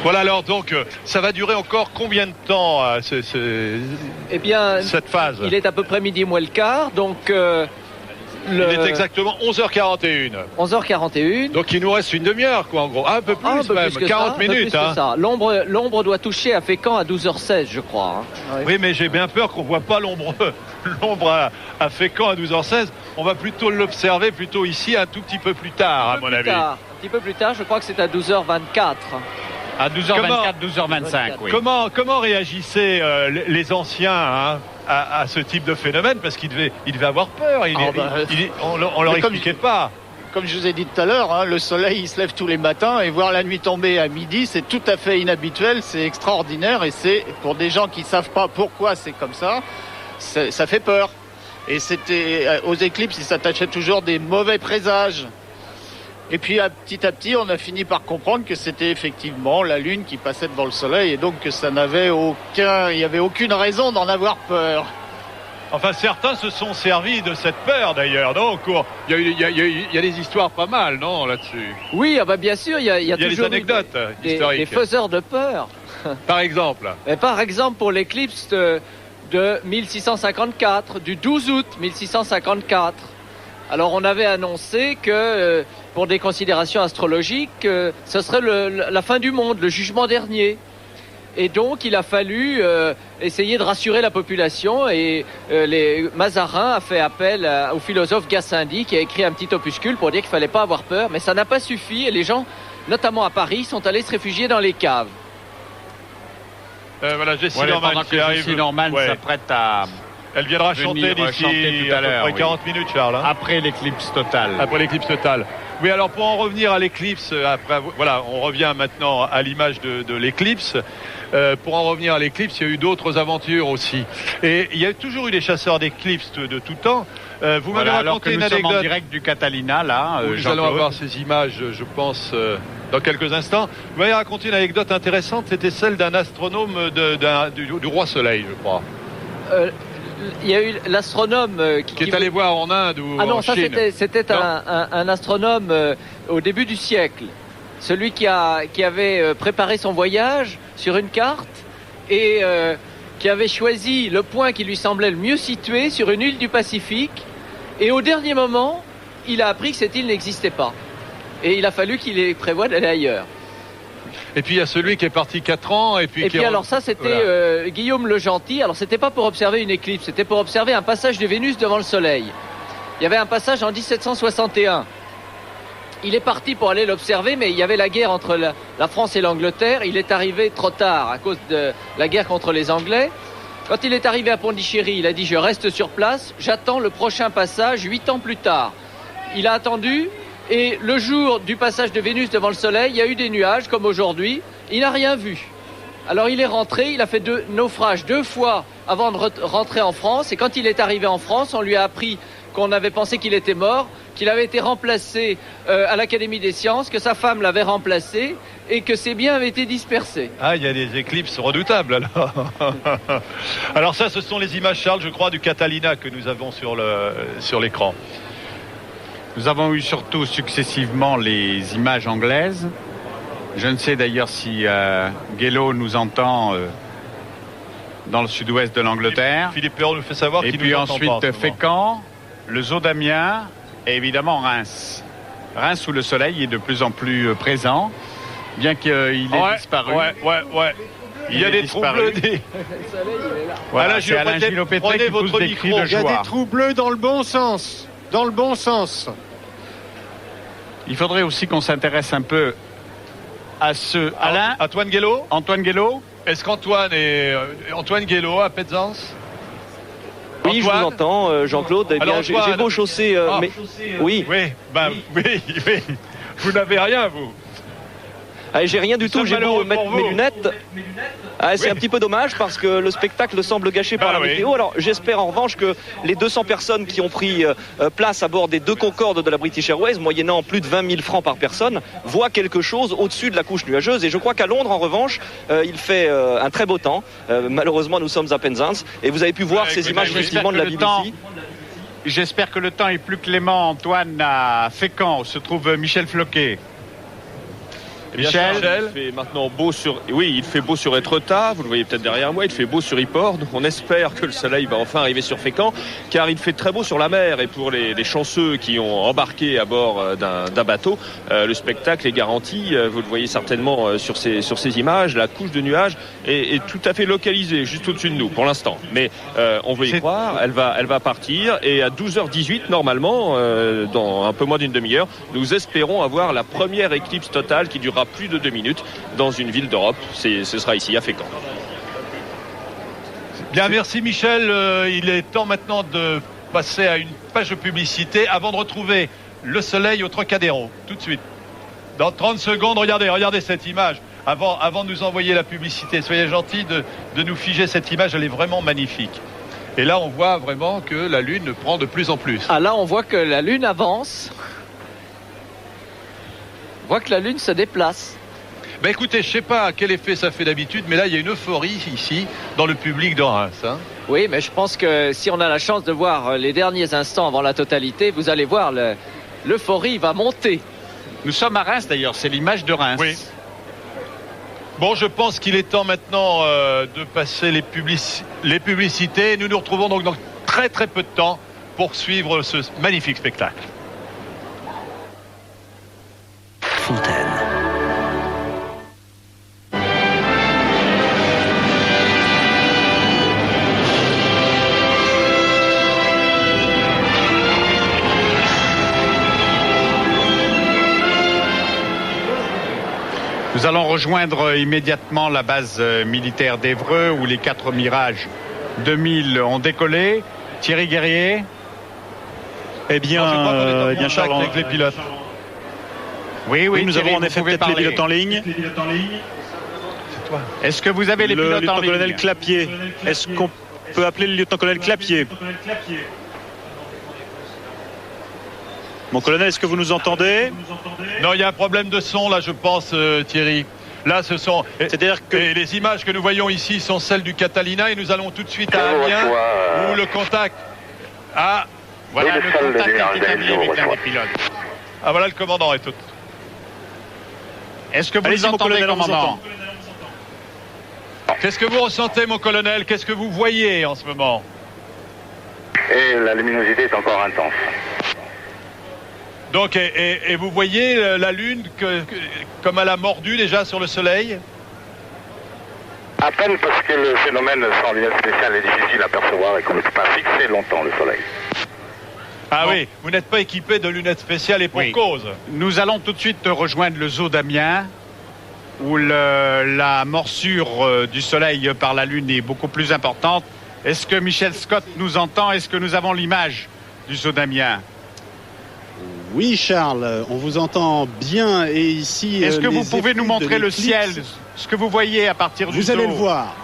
Voilà, alors donc ça va durer encore combien de temps Eh bien, cette phase? Il est à peu près midi moins le quart, donc il est exactement 11h41. 11h41. Donc il nous reste une demi-heure, quoi, en gros. Un peu plus même, 40 minutes. L'ombre doit toucher à Fécamp à 12h16, je crois. Oui, mais j'ai bien peur qu'on ne voit pas l'ombre à Fécamp à 12h16. On va plutôt l'observer ici un tout petit peu plus tard, à mon avis. Un petit peu plus tard, je crois que c'est à 12h24. À 12h24, 12h25, oui. Comment réagissaient les anciens à ce type de phénomène parce qu'il devait avoir peur. On leur expliquait pas. Comme je vous ai dit tout à l'heure, hein, le soleil il se lève tous les matins et voir la nuit tomber à midi, c'est tout à fait inhabituel, c'est extraordinaire et c'est pour des gens qui savent pas pourquoi c'est comme ça, ça fait peur. Et c'était aux éclipses, il s'attachait toujours des mauvais présages. Et puis petit à petit, on a fini par comprendre que c'était effectivement la Lune qui passait devant le Soleil et donc que il y avait aucune raison d'en avoir peur. Enfin, certains se sont servis de cette peur d'ailleurs, non? Il y a des histoires pas mal, non, là-dessus? Oui, bien sûr, il y a toujours des anecdotes historiques. Des faiseurs de peur. Par exemple? Par exemple, pour l'éclipse de 1654, du 12 août 1654. Alors, on avait annoncé que, pour des considérations astrologiques, ce serait la fin du monde, le jugement dernier. Et donc, il a fallu essayer de rassurer la population et Mazarin a fait appel au philosophe Gassendi qui a écrit un petit opuscule pour dire qu'il ne fallait pas avoir peur. Mais ça n'a pas suffi et les gens, notamment à Paris, sont allés se réfugier dans les caves. Voilà, Jessie Norman qui arrive. Jessie Norman s'apprête à... Elle viendra chanter d'ici à peu près 40 minutes, Charles. Hein. Après l'éclipse totale. Après l'éclipse totale. Oui, alors pour en revenir à l'éclipse, voilà, on revient maintenant à l'image de l'éclipse. Pour en revenir à l'éclipse, il y a eu d'autres aventures aussi. Et il y a toujours eu des chasseurs d'éclipses de tout temps. Vous m'avez raconté une anecdote. Nous sommes en direct du Catalina, là. Nous allons avoir ces images, je pense, dans quelques instants. Vous m'avez raconté une anecdote intéressante. C'était celle d'un astronome du Roi Soleil, je crois. Il y a eu l'astronome qui est allé voir en Inde ou en Chine. C'était un astronome au début du siècle. Celui qui avait préparé son voyage sur une carte et qui avait choisi le point qui lui semblait le mieux situé sur une île du Pacifique. Et au dernier moment, il a appris que cette île n'existait pas. Et il a fallu qu'il prévoie d'aller ailleurs. Et puis il y a celui qui est parti 4 ans et puis alors ça c'était Guillaume le Gentil. Alors c'était pas pour observer une éclipse, c'était pour observer un passage de Vénus devant le Soleil. Il y avait un passage en 1761. Il est parti pour aller l'observer, mais il y avait la guerre entre la France et l'Angleterre. Il est arrivé trop tard à cause de la guerre contre les Anglais. Quand il est arrivé à Pondichéry, il a dit je reste sur place, j'attends le prochain passage 8 ans plus tard. Il a attendu. Et le jour du passage de Vénus devant le Soleil, il y a eu des nuages comme aujourd'hui. Il n'a rien vu. Alors il est rentré, il a fait naufrage 2 fois avant de rentrer en France. Et quand il est arrivé en France, on lui a appris qu'on avait pensé qu'il était mort, qu'il avait été remplacé à l'Académie des Sciences, que sa femme l'avait remplacé et que ses biens avaient été dispersés. Ah, il y a des éclipses redoutables alors. Alors ça, ce sont les images, Charles, je crois, du Catalina que nous avons sur l'écran. Nous avons eu surtout successivement les images anglaises. Je ne sais d'ailleurs si Gelo nous entend dans le sud-ouest de l'Angleterre. Philippe Perrault nous fait savoir qu'il nous entend pas. Et puis ensuite Fécamp, le Zoo d'Amiens et évidemment Reims. Reims où le soleil est de plus en plus présent, bien qu'il ait disparu. Ouais. Il y a des trous bleus. Voilà, c'est Alain Gilopétré qui pousse des cris de joie. Il y a des trous bleus dans le bon sens. Dans le bon sens. Il faudrait aussi qu'on s'intéresse un peu à Alain. Antoine Guélo. Antoine Guélo. Est-ce qu'Antoine Antoine Guélo à Pézance? Oui, je vous entends, Jean-Claude. Eh bien, j'ai beau chausser. Mais... Oui. Oui. Vous n'avez rien, vous. Ah, j'ai rien du tout, j'ai beau mettre mes lunettes. Ah, c'est un petit peu dommage parce que le spectacle semble gâché par la météo. Alors j'espère en revanche que les 200 personnes qui ont pris place à bord des 2 Concorde de la British Airways, moyennant plus de 20 000 francs par personne, voient quelque chose au-dessus de la couche nuageuse. Et je crois qu'à Londres, en revanche, il fait un très beau temps. Malheureusement, nous sommes à Penzance. Et vous avez pu voir ces images effectivement de la BBC. J'espère que le temps est plus clément, Antoine, à Fécamp, où se trouve Michel Floquet. Michel, il fait maintenant beau il fait beau sur Étretat, vous le voyez peut-être derrière moi, il fait beau sur Yport, donc on espère que le soleil va enfin arriver sur Fécamp, car il fait très beau sur la mer, et pour les chanceux qui ont embarqué à bord d'un bateau, le spectacle est garanti, vous le voyez certainement sur ces images, la couche de nuages est tout à fait localisée, juste au-dessus de nous, pour l'instant, mais on veut y croire, elle va partir, et à 12h18, normalement, dans un peu moins d'une demi-heure, nous espérons avoir la première éclipse totale qui durera plus de 2 minutes dans une ville d'Europe. Ce sera ici à Fécamp. Bien, merci Michel. Il est temps maintenant de passer à une page de publicité avant de retrouver le soleil au Trocadéro. Tout de suite. Dans 30 secondes, regardez cette image. Avant de nous envoyer la publicité, soyez gentils de nous figer cette image, elle est vraiment magnifique. Et là, on voit vraiment que la Lune prend de plus en plus. Ah là, on voit que la Lune avance. On voit que la Lune se déplace. Ben écoutez, je sais pas quel effet ça fait d'habitude, mais là, il y a une euphorie ici, dans le public de Reims. Hein. Oui, mais je pense que si on a la chance de voir les derniers instants avant la totalité, vous allez voir, l'euphorie va monter. Nous sommes à Reims d'ailleurs, c'est l'image de Reims. Oui. Bon, je pense qu'il est temps maintenant de passer les publicités. Nous nous retrouvons donc dans très très peu de temps pour suivre ce magnifique spectacle. Fontaine. Nous allons rejoindre immédiatement la base militaire d'Évreux où les 4 Mirage 2000 ont décollé. Thierry Guerrier. Eh bien, Charles, avec les pilotes. Oui, nous Thierry, avons en effet peut-être les pilotes en ligne. C'est toi. Est-ce que vous avez les pilotes en ligne? Le lieutenant-colonel Clapier. Est-ce qu'on peut appeler le lieutenant-colonel Clapier? Mon colonel, est-ce que vous nous entendez? Non, il y a un problème de son là, je pense, Thierry. Là, ce sont. C'est-à-dire que les images que nous voyons ici sont celles du Catalina et nous allons tout de suite à Amiens où le contact. Ah, voilà le contact est établi avec l'un des pilotes. Ah, voilà le commandant et tout. Est-ce que vous nous entendez, commandant? Qu'est-ce que vous ressentez, mon colonel? Qu'est-ce que vous voyez en ce moment? Et la luminosité est encore intense. Donc, et vous voyez la Lune comme elle a mordu déjà sur le Soleil? À peine, parce que le phénomène sans lunettes spéciales est difficile à percevoir et qu'on ne peut pas fixer longtemps le Soleil. Ah oui, vous n'êtes pas équipé de lunettes spéciales et pour cause. Nous allons tout de suite rejoindre le zoo d'Amiens où la morsure du Soleil par la Lune est beaucoup plus importante. Est-ce que Michel Scott nous entend? Est-ce que nous avons l'image du zoo d'Amiens? Oui, Charles, on vous entend bien. Et ici, est-ce que vous pouvez nous montrer le ciel, ce que vous voyez à partir du zoo? Vous allez le voir.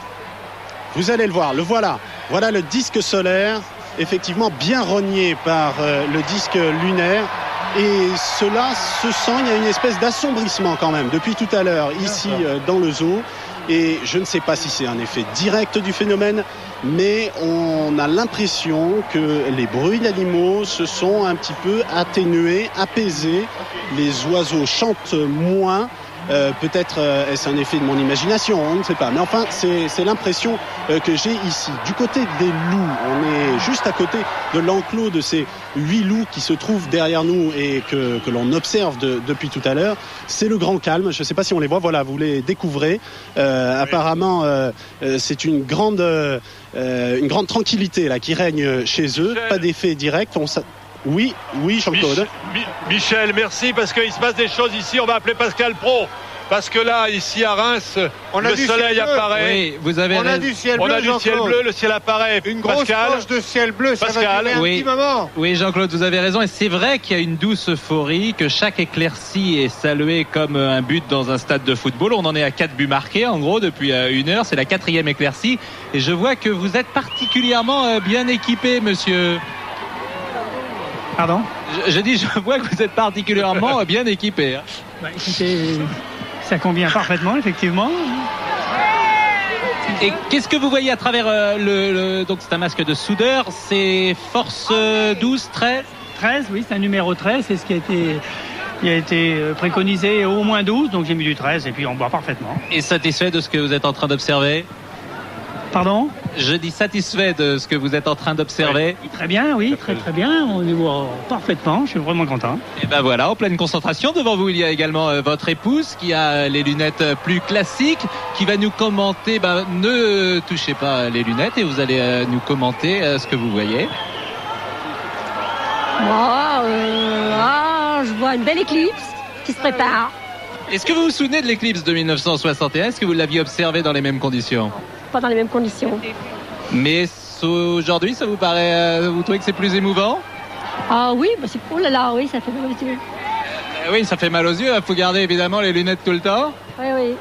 Vous allez le voir. Le voilà. Voilà le disque solaire, effectivement bien rogné par le disque lunaire. Et cela se sent, il y a une espèce d'assombrissement quand même depuis tout à l'heure ici dans le zoo. Et je ne sais pas si c'est un effet direct du phénomène, mais on a l'impression que les bruits d'animaux se sont un petit peu atténués, apaisés. Les oiseaux chantent moins. Peut-être est-ce un effet de mon imagination, on ne sait pas. Mais enfin, c'est l'impression que j'ai ici. Du côté des loups, on est juste à côté de l'enclos de ces 8 loups qui se trouvent derrière nous et que l'on observe depuis tout à l'heure. C'est le grand calme. Je ne sais pas si on les voit. Voilà, vous les découvrez. Apparemment, c'est une grande tranquillité là qui règne chez eux. Pas d'effet direct. Oui, Jean-Claude. Michel, merci, parce qu'il se passe des choses ici. On va appeler Pascal Pro. Parce que là, ici à Reims, le soleil apparaît. Oui, vous avez on a du ciel bleu, le ciel apparaît. Une grosse poche de ciel bleu, ça va durer un petit moment. Oui, Jean-Claude, vous avez raison. Et c'est vrai qu'il y a une douce euphorie, que chaque éclaircie est saluée comme un but dans un stade de football. On en est à 4 buts marqués, en gros, depuis 1 heure. C'est la 4e éclaircie. Et je vois que vous êtes particulièrement bien équipé, monsieur. Pardon? Je vois que vous êtes particulièrement bien équipé. Hein. Bah, écoutez, ça convient parfaitement, effectivement. Et qu'est-ce que vous voyez à travers donc c'est un masque de soudeur, c'est Force 12, 13? 13, oui, c'est un numéro 13, c'est ce qui a été préconisé au moins 12, donc j'ai mis du 13 et puis on voit parfaitement. Et satisfait de ce que vous êtes en train d'observer? Pardon? Je dis satisfait de ce que vous êtes en train d'observer. Oui, très bien, oui, très bien. On y voit parfaitement, je suis vraiment content. Et ben voilà, en pleine concentration. Devant vous, il y a également votre épouse qui a les lunettes plus classiques, qui va nous commenter. Ne touchez pas les lunettes et vous allez nous commenter ce que vous voyez. Je vois une belle éclipse qui se prépare. Est-ce que vous vous souvenez de l'éclipse de 1961? Est-ce que vous l'aviez observée dans les mêmes conditions? Pas dans les mêmes conditions. Mais aujourd'hui, ça vous paraît, vous trouvez que c'est plus émouvant? Ah oui, bah oh là là, oui, ça fait mal aux yeux. Oui, ça fait mal aux yeux. Il faut garder évidemment les lunettes tout le temps. Oui, oui.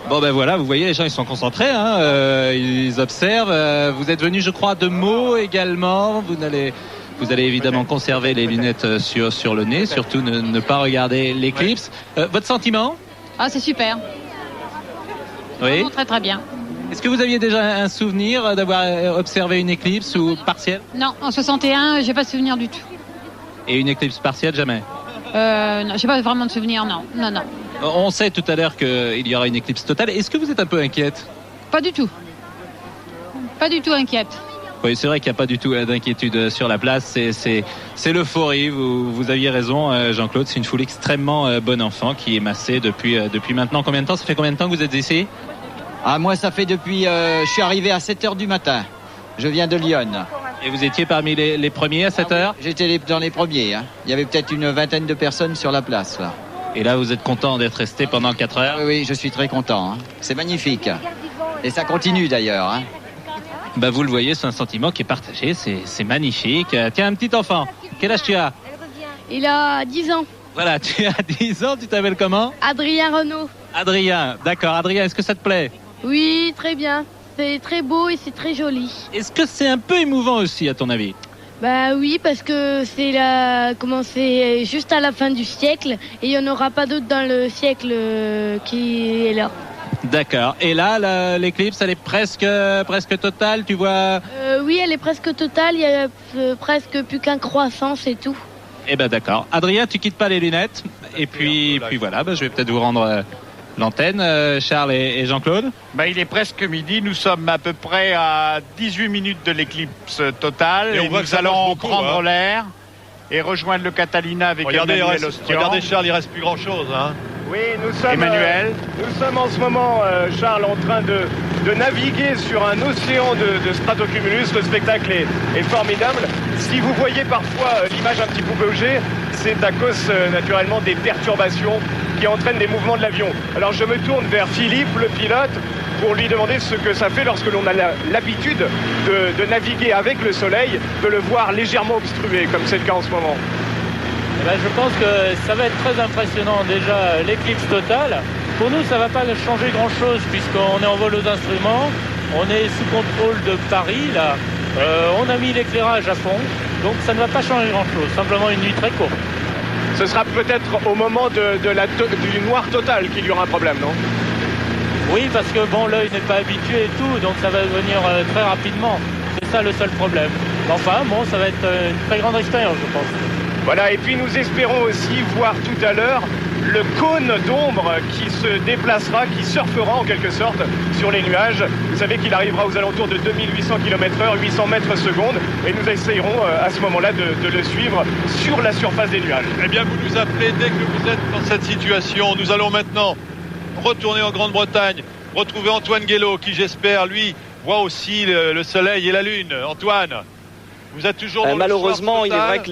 Bon ben voilà, vous voyez, les gens ils sont concentrés, hein, ils observent. Vous êtes venus, je crois, de Meaux également. Vous allez évidemment conserver les lunettes sur le nez, surtout ne pas regarder l'éclipse. Votre sentiment? Ah, c'est super. Oui. Vraiment très très bien. Est-ce que vous aviez déjà un souvenir d'avoir observé une éclipse ou partielle? Non, en 61, j'ai pas de souvenir du tout. Et une éclipse partielle, jamais? Non, j'ai pas vraiment de souvenir, non. Non. On sait tout à l'heure qu'il y aura une éclipse totale. Est-ce que vous êtes un peu inquiète? Pas du tout. Pas du tout inquiète. Oui, c'est vrai qu'il n'y a pas du tout d'inquiétude sur la place. C'est l'euphorie. Vous aviez raison, Jean-Claude. C'est une foule extrêmement bon enfant qui est massée depuis maintenant combien de temps? Ça fait combien de temps que vous êtes ici? Ah, moi, ça fait depuis... je suis arrivé à 7h du matin. Je viens de Lyon. Et vous étiez parmi les premiers à 7h? J'étais dans les premiers. Hein. Il y avait peut-être une vingtaine de personnes sur la place, là. Et là, vous êtes content d'être resté pendant 4 heures? Oui, je suis très content. Hein. C'est magnifique. Et ça continue, d'ailleurs. Hein. Bah, vous le voyez, c'est un sentiment qui est partagé. C'est magnifique. Tiens, un petit enfant. Quel âge tu as? Il a 10 ans. Voilà, tu as 10 ans. Tu t'appelles comment? Adrien Renaud. Adrien, d'accord. Adrien, est-ce que ça te plaît? Oui, très bien. C'est très beau et c'est très joli. Est-ce que c'est un peu émouvant aussi, à ton avis? Bah oui, parce que c'est juste à la fin du siècle et il n'y en aura pas d'autres dans le siècle qui est là. D'accord. Et là, l'éclipse, elle est presque totale, tu vois? Oui, elle est presque totale. Il y a presque plus qu'un croissant, c'est tout. Eh ben d'accord. Adrien, tu quittes pas les lunettes. Et puis voilà, je vais peut-être vous rendre l'antenne, Charles et Jean-Claude. Il est presque midi, nous sommes à peu près à 18 minutes de l'éclipse totale et nous allons prendre l'air et rejoindre le Catalina avec Emmanuel Ostian. Regardez Charles, il reste plus grand chose. Hein. Oui, nous sommes, Emmanuel. Nous sommes en ce moment, Charles, en train de naviguer sur un océan de stratocumulus. Le spectacle est formidable. Si vous voyez parfois l'image un petit peu bougée, c'est à cause naturellement des perturbations qui entraînent des mouvements de l'avion. Alors je me tourne vers Philippe, le pilote, pour lui demander ce que ça fait lorsque l'on a l'habitude de naviguer avec le soleil, de le voir légèrement obstrué, comme c'est le cas en ce moment. Je pense que ça va être très impressionnant. Déjà, l'éclipse totale, pour nous, ça ne va pas changer grand-chose puisqu'on est en vol aux instruments, on est sous contrôle de Paris, là. On a mis l'éclairage à fond, donc ça ne va pas changer grand-chose, simplement une nuit très courte. Ce sera peut-être au moment du noir total qu'il y aura un problème, non? Oui, parce que l'œil n'est pas habitué et tout, donc ça va venir très rapidement. C'est ça le seul problème. Enfin, ça va être une très grande expérience, je pense. Voilà, et puis nous espérons aussi voir tout à l'heure le cône d'ombre qui se déplacera, qui surfera en quelque sorte sur les nuages. Vous savez qu'il arrivera aux alentours de 2800 km/h, 800 mètres secondes, et nous essayerons à ce moment-là de le suivre sur la surface des nuages. Eh bien, vous nous appelez dès que vous êtes dans cette situation. Nous allons maintenant retourner en Grande-Bretagne, retrouver Antoine Guélaud, qui j'espère, lui, voit aussi le soleil et la lune. Antoine, vous êtes toujours dans malheureusement, le soir total. Il est vrai que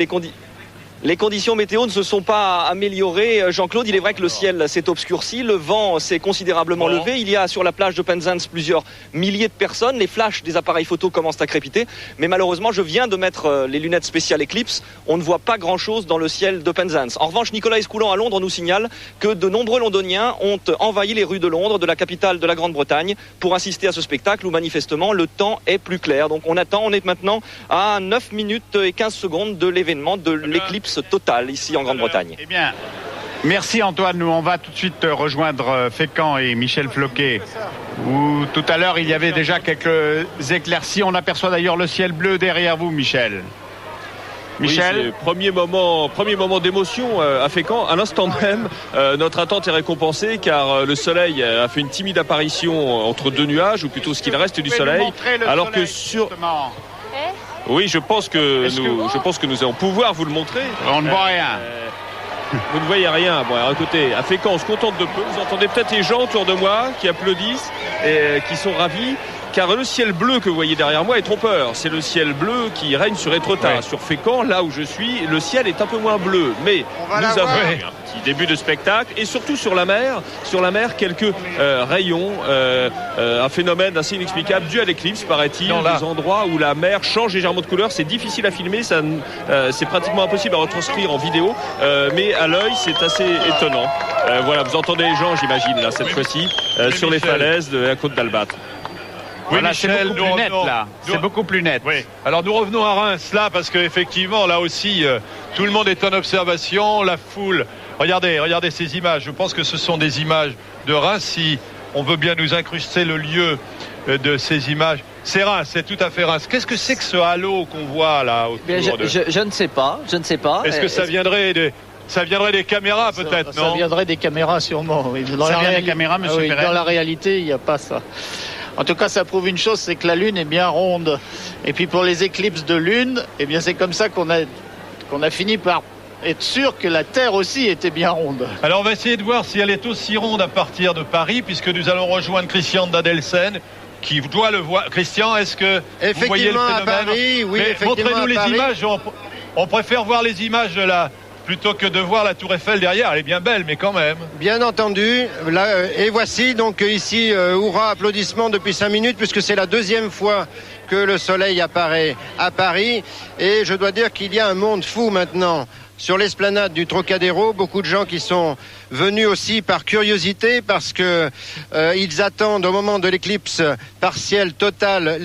les conditions météo ne se sont pas améliorées. Jean-Claude, il est vrai que le ciel s'est obscurci, le vent s'est considérablement levé. Il y a sur la plage de Penzance plusieurs milliers de personnes. Les flashs des appareils photo commencent à crépiter. Mais malheureusement, je viens de mettre les lunettes spéciales Eclipse. On ne voit pas grand-chose dans le ciel de Penzance. En revanche, Nicolas Escoulon à Londres nous signale que de nombreux Londoniens ont envahi les rues de Londres, de la capitale de la Grande-Bretagne, pour assister à ce spectacle où manifestement le temps est plus clair. Donc on attend, on est maintenant à 9 minutes et 15 secondes de l'événement de l'éclipse totale ici en Grande-Bretagne. Eh bien, merci Antoine. Nous, on va tout de suite rejoindre Fécamp et Michel Floquet, où tout à l'heure il y avait déjà quelques éclaircies. On aperçoit d'ailleurs le ciel bleu derrière vous, Michel. Michel, oui, premier moment d'émotion à Fécamp. À l'instant même, notre attente est récompensée car le soleil a fait une timide apparition entre deux nuages, ou plutôt ce qu'il reste du soleil. Alors que sur... Oui, je pense que nous allons pouvoir vous le montrer. On ne voit rien. Vous ne voyez rien. Bon, alors écoutez, à Fécamp, on se contente de peu. Vous entendez peut-être les gens autour de moi qui applaudissent et qui sont ravis, car le ciel bleu que vous voyez derrière moi est trompeur. C'est le ciel bleu qui règne sur Étretat. Sur Fécamp, là où je suis, le ciel est un peu moins bleu. Mais nous avons un petit début de spectacle et surtout sur la mer quelques rayons, un phénomène assez inexplicable dû à l'éclipse, paraît-il. Des endroits où la mer change légèrement de couleur. C'est difficile à filmer, c'est pratiquement impossible à retranscrire en vidéo, mais à l'œil c'est assez étonnant. Voilà, vous entendez les gens, j'imagine, là cette fois-ci, sur les falaises de la côte d'Albâtre. Oui, voilà, c'est beaucoup plus net là. C'est beaucoup plus net. Oui. Alors nous revenons à Reims là parce qu'effectivement là aussi tout le monde est en observation, la foule. Regardez ces images. Je pense que ce sont des images de Reims. Si on veut bien nous incruster le lieu de ces images, c'est Reims, c'est tout à fait Reims. Qu'est-ce que c'est que ce halo qu'on voit là autour je ne sais pas. Est-ce que ça viendrait des caméras peut-être, non ? Ça viendrait des caméras sûrement. Oui. Dans la réalité, il n'y a pas ça. En tout cas, ça prouve une chose, c'est que la Lune est bien ronde. Et puis pour les éclipses de Lune, eh bien c'est comme ça qu'on a fini par être sûr que la Terre aussi était bien ronde. Alors on va essayer de voir si elle est aussi ronde à partir de Paris, puisque nous allons rejoindre Christian d'Adelsen, qui doit le voir. Christian, est-ce que vous voyez le phénomène ? À Paris, oui, montrez-nous les images. On préfère voir les images de là plutôt que de voir la Tour Eiffel derrière. Elle est bien belle, mais quand même. Bien entendu. Là, et voici donc ici, hurrah, applaudissements depuis 5 minutes, puisque c'est la deuxième fois que le soleil apparaît à Paris. Et je dois dire qu'il y a un monde fou maintenant sur l'esplanade du Trocadéro. Beaucoup de gens qui sont venus aussi par curiosité, parce que ils attendent au moment de l'éclipse partielle totale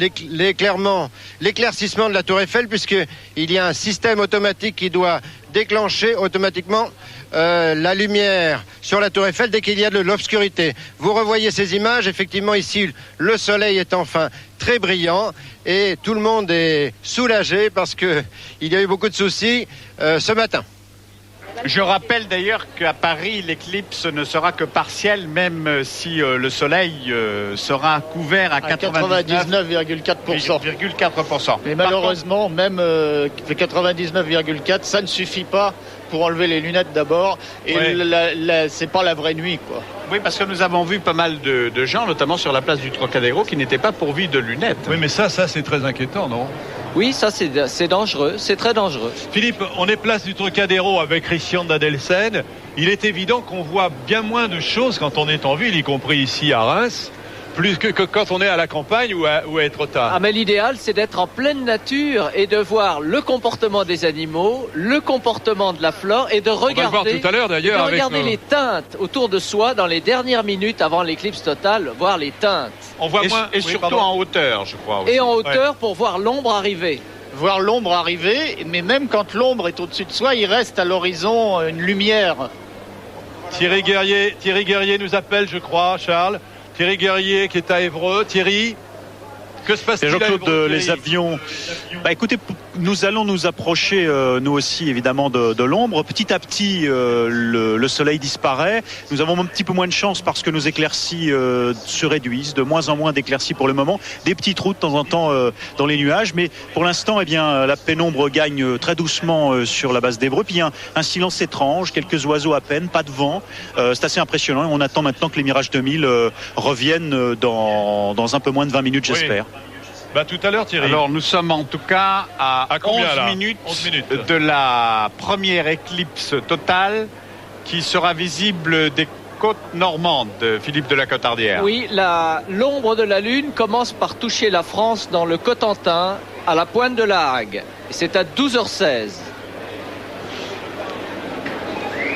l'éclaircissement de la Tour Eiffel, puisqu'il y a un système automatique qui doit déclencher automatiquement la lumière sur la Tour Eiffel dès qu'il y a de l'obscurité. Vous revoyez ces images, effectivement ici le soleil est enfin très brillant et tout le monde est soulagé parce qu'il y a eu beaucoup de soucis ce matin. Je rappelle d'ailleurs qu'à Paris, l'éclipse ne sera que partielle, même si le soleil sera couvert à 99,4%. Mais malheureusement, même 99,4%, ça ne suffit pas pour enlever les lunettes d'abord. Et c'est pas la vraie nuit, quoi. Oui, parce que nous avons vu pas mal de gens, notamment sur la place du Trocadéro, qui n'étaient pas pourvus de lunettes. Oui, mais ça c'est très inquiétant, non ? Oui, ça c'est dangereux, c'est très dangereux. Philippe, on est place du Trocadéro avec Christian d'Adelsen. Il est évident qu'on voit bien moins de choses quand on est en ville, y compris ici à Reims, plus que quand on est à la campagne ou à Étretat. Ah, mais l'idéal, c'est d'être en pleine nature et de voir le comportement des animaux, le comportement de la flore et de regarder, on va le voir tout à l'heure, d'ailleurs, les teintes autour de soi dans les dernières minutes avant l'éclipse totale, voir les teintes. On voit surtout en hauteur, je crois. Aussi. Et en hauteur pour voir l'ombre arriver. Voir l'ombre arriver, mais même quand l'ombre est au-dessus de soi, il reste à l'horizon une lumière. Thierry Guerrier nous appelle, je crois, Charles. Thierry Guerrier qui est à Évreux. Thierry, que se passe-t-il à Évreux, les avions. Écoutez, nous allons nous approcher, nous aussi, évidemment, de l'ombre. Petit à petit, le soleil disparaît. Nous avons un petit peu moins de chance parce que nos éclaircies se réduisent. De moins en moins d'éclaircies pour le moment. Des petits trous de temps en temps dans les nuages. Mais pour l'instant, la pénombre gagne très doucement sur la base d'Évreux. Puis il y a un silence étrange, quelques oiseaux à peine, pas de vent. C'est assez impressionnant. On attend maintenant que les Mirage 2000 reviennent dans un peu moins de 20 minutes, j'espère. Tout à l'heure, Thierry. Alors, nous sommes en tout cas à 11 minutes de la première éclipse totale qui sera visible des côtes normandes, Philippe de la Cotardière. Oui, l'ombre de la Lune commence par toucher la France dans le Cotentin, à la pointe de la Hague. C'est à 12h16.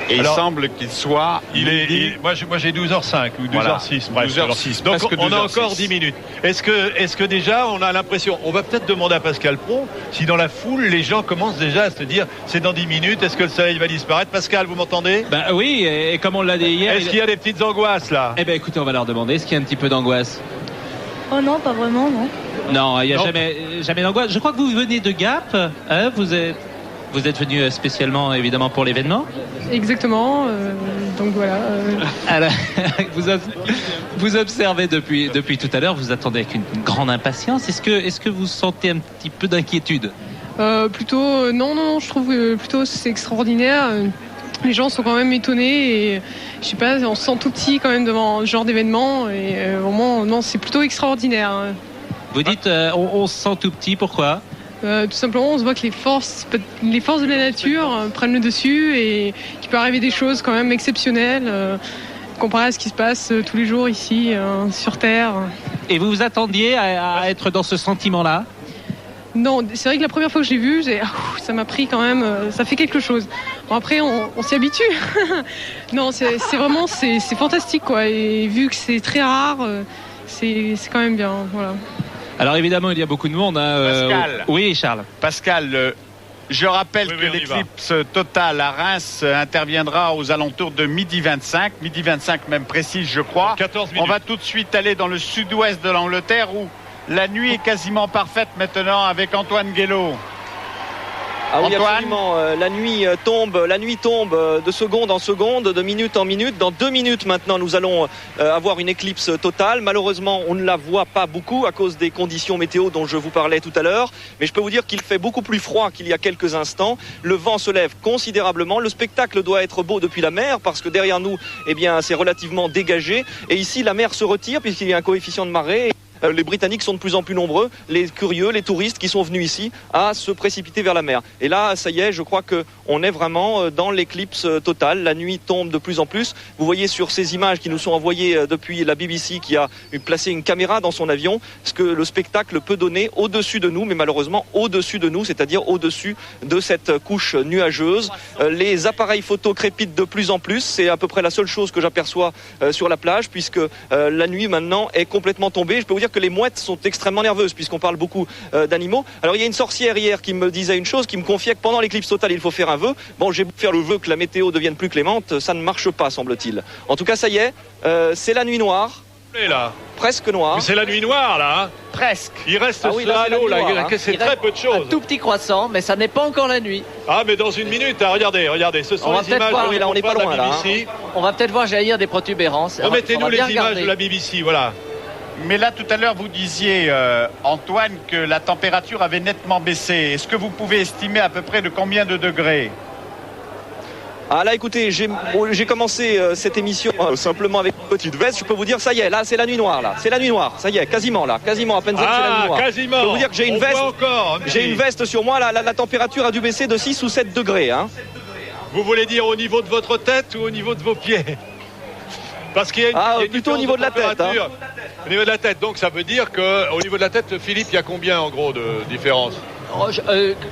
Et il semble qu'il soit... Moi j'ai 12h05 ou 12h06. Voilà. 12h06. Donc on a encore 10 minutes. Est-ce que déjà on a l'impression... On va peut-être demander à Pascal Praud si dans la foule les gens commencent déjà à se dire c'est dans 10 minutes, est-ce que le soleil va disparaître? Pascal, vous m'entendez? Oui, et comme on l'a dit hier... Est-ce qu'il y a des petites angoisses là? Écoutez, on va leur demander, est-ce qu'il y a un petit peu d'angoisse? Oh non, pas vraiment, non. Non, il n'y a jamais d'angoisse. Je crois que vous venez de Gap, hein, Vous êtes venu spécialement, évidemment, pour l'événement? Exactement. Donc voilà. Alors, vous observez depuis tout à l'heure. Vous attendez avec une grande impatience. Est-ce que vous sentez un petit peu d'inquiétude? Plutôt, non. Je trouve que plutôt c'est extraordinaire. Les gens sont quand même étonnés et je sais pas, on se sent tout petit quand même devant ce genre d'événement et vraiment, non, c'est plutôt extraordinaire. Vous dites on se sent tout petit, pourquoi ? Tout simplement, on se voit que les forces de la nature prennent le dessus et qu'il peut arriver des choses quand même exceptionnelles comparé à ce qui se passe tous les jours ici sur Terre. Et vous vous attendiez à être dans ce sentiment-là ? Non, c'est vrai que la première fois que j'ai vu, ça m'a pris quand même, ça fait quelque chose. Bon, après, on s'y habitue. Non, c'est vraiment, c'est fantastique, quoi. Et vu que c'est très rare, c'est quand même bien, voilà. Alors évidemment, il y a beaucoup de monde. Pascal. Oui, Charles. Pascal, je rappelle que l'éclipse totale à Reims interviendra aux alentours de midi 25 même précise, je crois. 14 minutes. On va tout de suite aller dans le sud-ouest de l'Angleterre où la nuit est quasiment parfaite maintenant avec Antoine Guélaud. Ah oui, Antoine. absolument. La nuit tombe de seconde en seconde, de minute en minute. Dans 2 minutes maintenant, nous allons avoir une éclipse totale. Malheureusement, on ne la voit pas beaucoup à cause des conditions météo dont je vous parlais tout à l'heure. Mais je peux vous dire qu'il fait beaucoup plus froid qu'il y a quelques instants. Le vent se lève considérablement. Le spectacle doit être beau depuis la mer parce que derrière nous, eh bien, c'est relativement dégagé. Et ici, la mer se retire puisqu'il y a un coefficient de marée. Les Britanniques sont de plus en plus nombreux, les curieux, les touristes qui sont venus ici à se précipiter vers la mer. Et là, ça y est, je crois qu'on est vraiment dans l'éclipse totale. La nuit tombe de plus en plus. Vous voyez sur ces images qui nous sont envoyées depuis la BBC qui a placé une caméra dans son avion, ce que le spectacle peut donner au-dessus de nous, mais malheureusement au-dessus de nous, c'est-à-dire au-dessus de cette couche nuageuse. Les appareils photo crépitent de plus en plus. C'est à peu près la seule chose que j'aperçois sur la plage puisque la nuit maintenant est complètement tombée. Je peux vous dire que les mouettes sont extrêmement nerveuses puisqu'on parle beaucoup d'animaux. Alors il y a une sorcière hier qui me disait une chose, qui me confiait que pendant l'éclipse totale il faut faire un vœu. Bon, j'ai beau faire le vœu que la météo devienne plus clémente, ça ne marche pas semble-t-il. En tout cas ça y est, c'est la nuit noire. Là. Presque noire. Mais c'est la nuit noire là. Hein. Presque. Il reste ce halo là, c'est très peu de choses. Un tout petit croissant, mais ça n'est pas encore la nuit. Ah mais dans une minute, hein, regardez, ce sont les images voir, là, on n'est pas loin, de la BBC. On va peut-être voir jaillir des protubérances. Remettez-nous les images de la BBC, voilà. Mais là, tout à l'heure, vous disiez, Antoine, que la température avait nettement baissé. Est-ce que vous pouvez estimer à peu près de combien de degrés ? Ah là, écoutez, j'ai commencé cette émission simplement avec une petite veste. Je peux vous dire, ça y est, là, c'est la nuit noire, là. C'est la nuit noire, ça y est, quasiment, là. Quasiment, à peine, c'est la nuit noire. Quasiment. Je peux vous dire que j'ai une veste. Encore, j'ai une veste sur moi, la température a dû baisser de 6 ou 7 degrés, hein. Vous voulez dire au niveau de votre tête ou au niveau de vos pieds ? Parce qu'il y a une plutôt au niveau de la tête. Hein. Au niveau de la tête, donc ça veut dire qu'au niveau de la tête, Philippe, il y a combien en gros de différence ?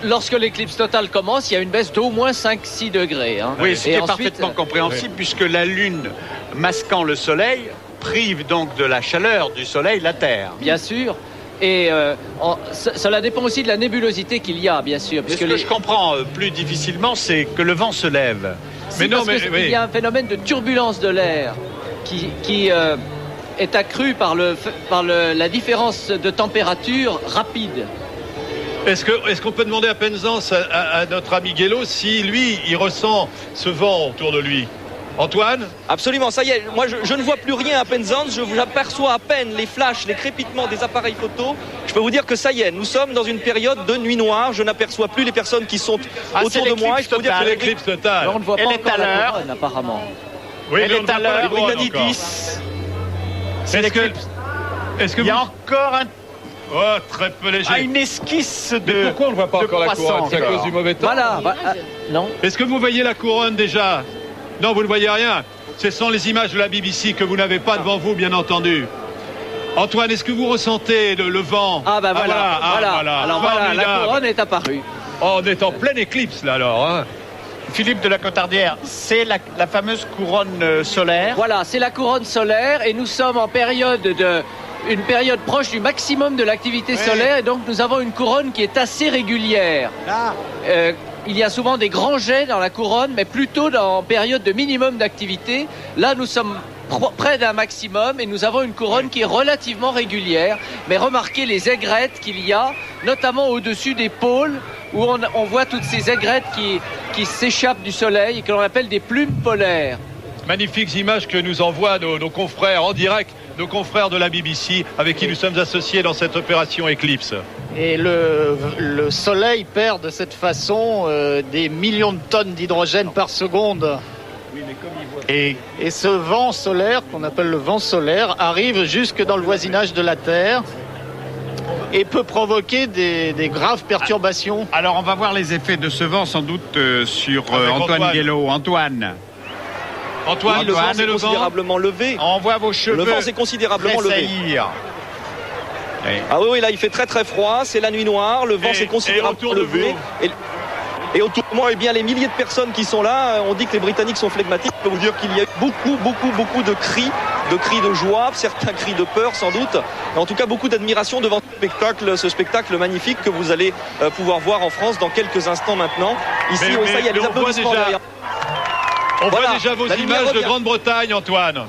Lorsque l'éclipse totale commence, il y a une baisse d'au moins 5-6 degrés. Hein. Oui, ce qui est parfaitement compréhensible puisque la Lune, masquant le Soleil, prive donc de la chaleur du Soleil la Terre. Bien sûr. Et cela dépend aussi de la nébulosité qu'il y a, bien sûr. Mais ce que je comprends plus difficilement, c'est que le vent se lève. Il y a un phénomène de turbulence de l'air qui est accru par la différence de température rapide. Est-ce qu'on peut demander à Penzance, à notre ami Guélaud, si lui, il ressent ce vent autour de lui ? Antoine ? Absolument, ça y est, moi je ne vois plus rien à Penzance, j'aperçois à peine les flashs, les crépitements des appareils photo. Je peux vous dire que ça y est, nous sommes dans une période de nuit noire, je n'aperçois plus les personnes qui sont autour de moi. Et je peux vous dire que l'éclipse totale. On ne voit pas encore la couronne, apparemment. Oui, elle est à l'heure, il a dit 10. C'est l'éclipse. Est-ce que il y a encore un... Oh, très peu léger. Une esquisse de. Mais pourquoi on ne voit pas encore la couronne ? C'est à cause du mauvais temps. Voilà. Non. Est-ce que vous voyez la couronne déjà ? Non, vous ne voyez rien. Ce sont les images de la BBC que vous n'avez pas devant vous, bien entendu. Antoine, est-ce que vous ressentez le vent ? Ah ben voilà. Alors voilà, la couronne est apparue. Oh, on est en pleine éclipse là alors. Hein. Philippe de la Cotardière, c'est la fameuse couronne solaire. Voilà, c'est la couronne solaire et nous sommes en une période proche du maximum de l'activité solaire et donc nous avons une couronne qui est assez régulière. Il y a souvent des grands jets dans la couronne, mais plutôt en période de minimum d'activité. Là, nous sommes près d'un maximum et nous avons une couronne qui est relativement régulière. Mais remarquez les aigrettes qu'il y a, notamment au-dessus des pôles, où on voit toutes ces aigrettes qui s'échappent du soleil et que l'on appelle des plumes polaires. Magnifiques images que nous envoient nos confrères en direct, nos confrères de la BBC, avec qui nous sommes associés dans cette opération Eclipse. Et le soleil perd de cette façon des millions de tonnes d'hydrogène par seconde. Et ce vent solaire, qu'on appelle le vent solaire, arrive jusque dans le voisinage de la Terre. et peut provoquer des graves perturbations. Alors on va voir les effets de ce vent sans doute sur Antoine Guélaud. Antoine, le vent s'est considérablement levé. On voit vos cheveux. Le vent s'est considérablement levé. Ah oui, là il fait très très froid, c'est la nuit noire, le vent s'est considérablement levé. Et autour de moi, eh bien, les milliers de personnes qui sont là, on dit que les Britanniques sont flegmatiques. Je peux vous dire qu'il y a beaucoup de cris de joie, certains cris de peur sans doute. Mais en tout cas, beaucoup d'admiration devant ce spectacle magnifique que vous allez pouvoir voir en France dans quelques instants maintenant. Ici, ça, il y a des applaudissements derrière. On voit déjà vos images de Grande-Bretagne, Antoine.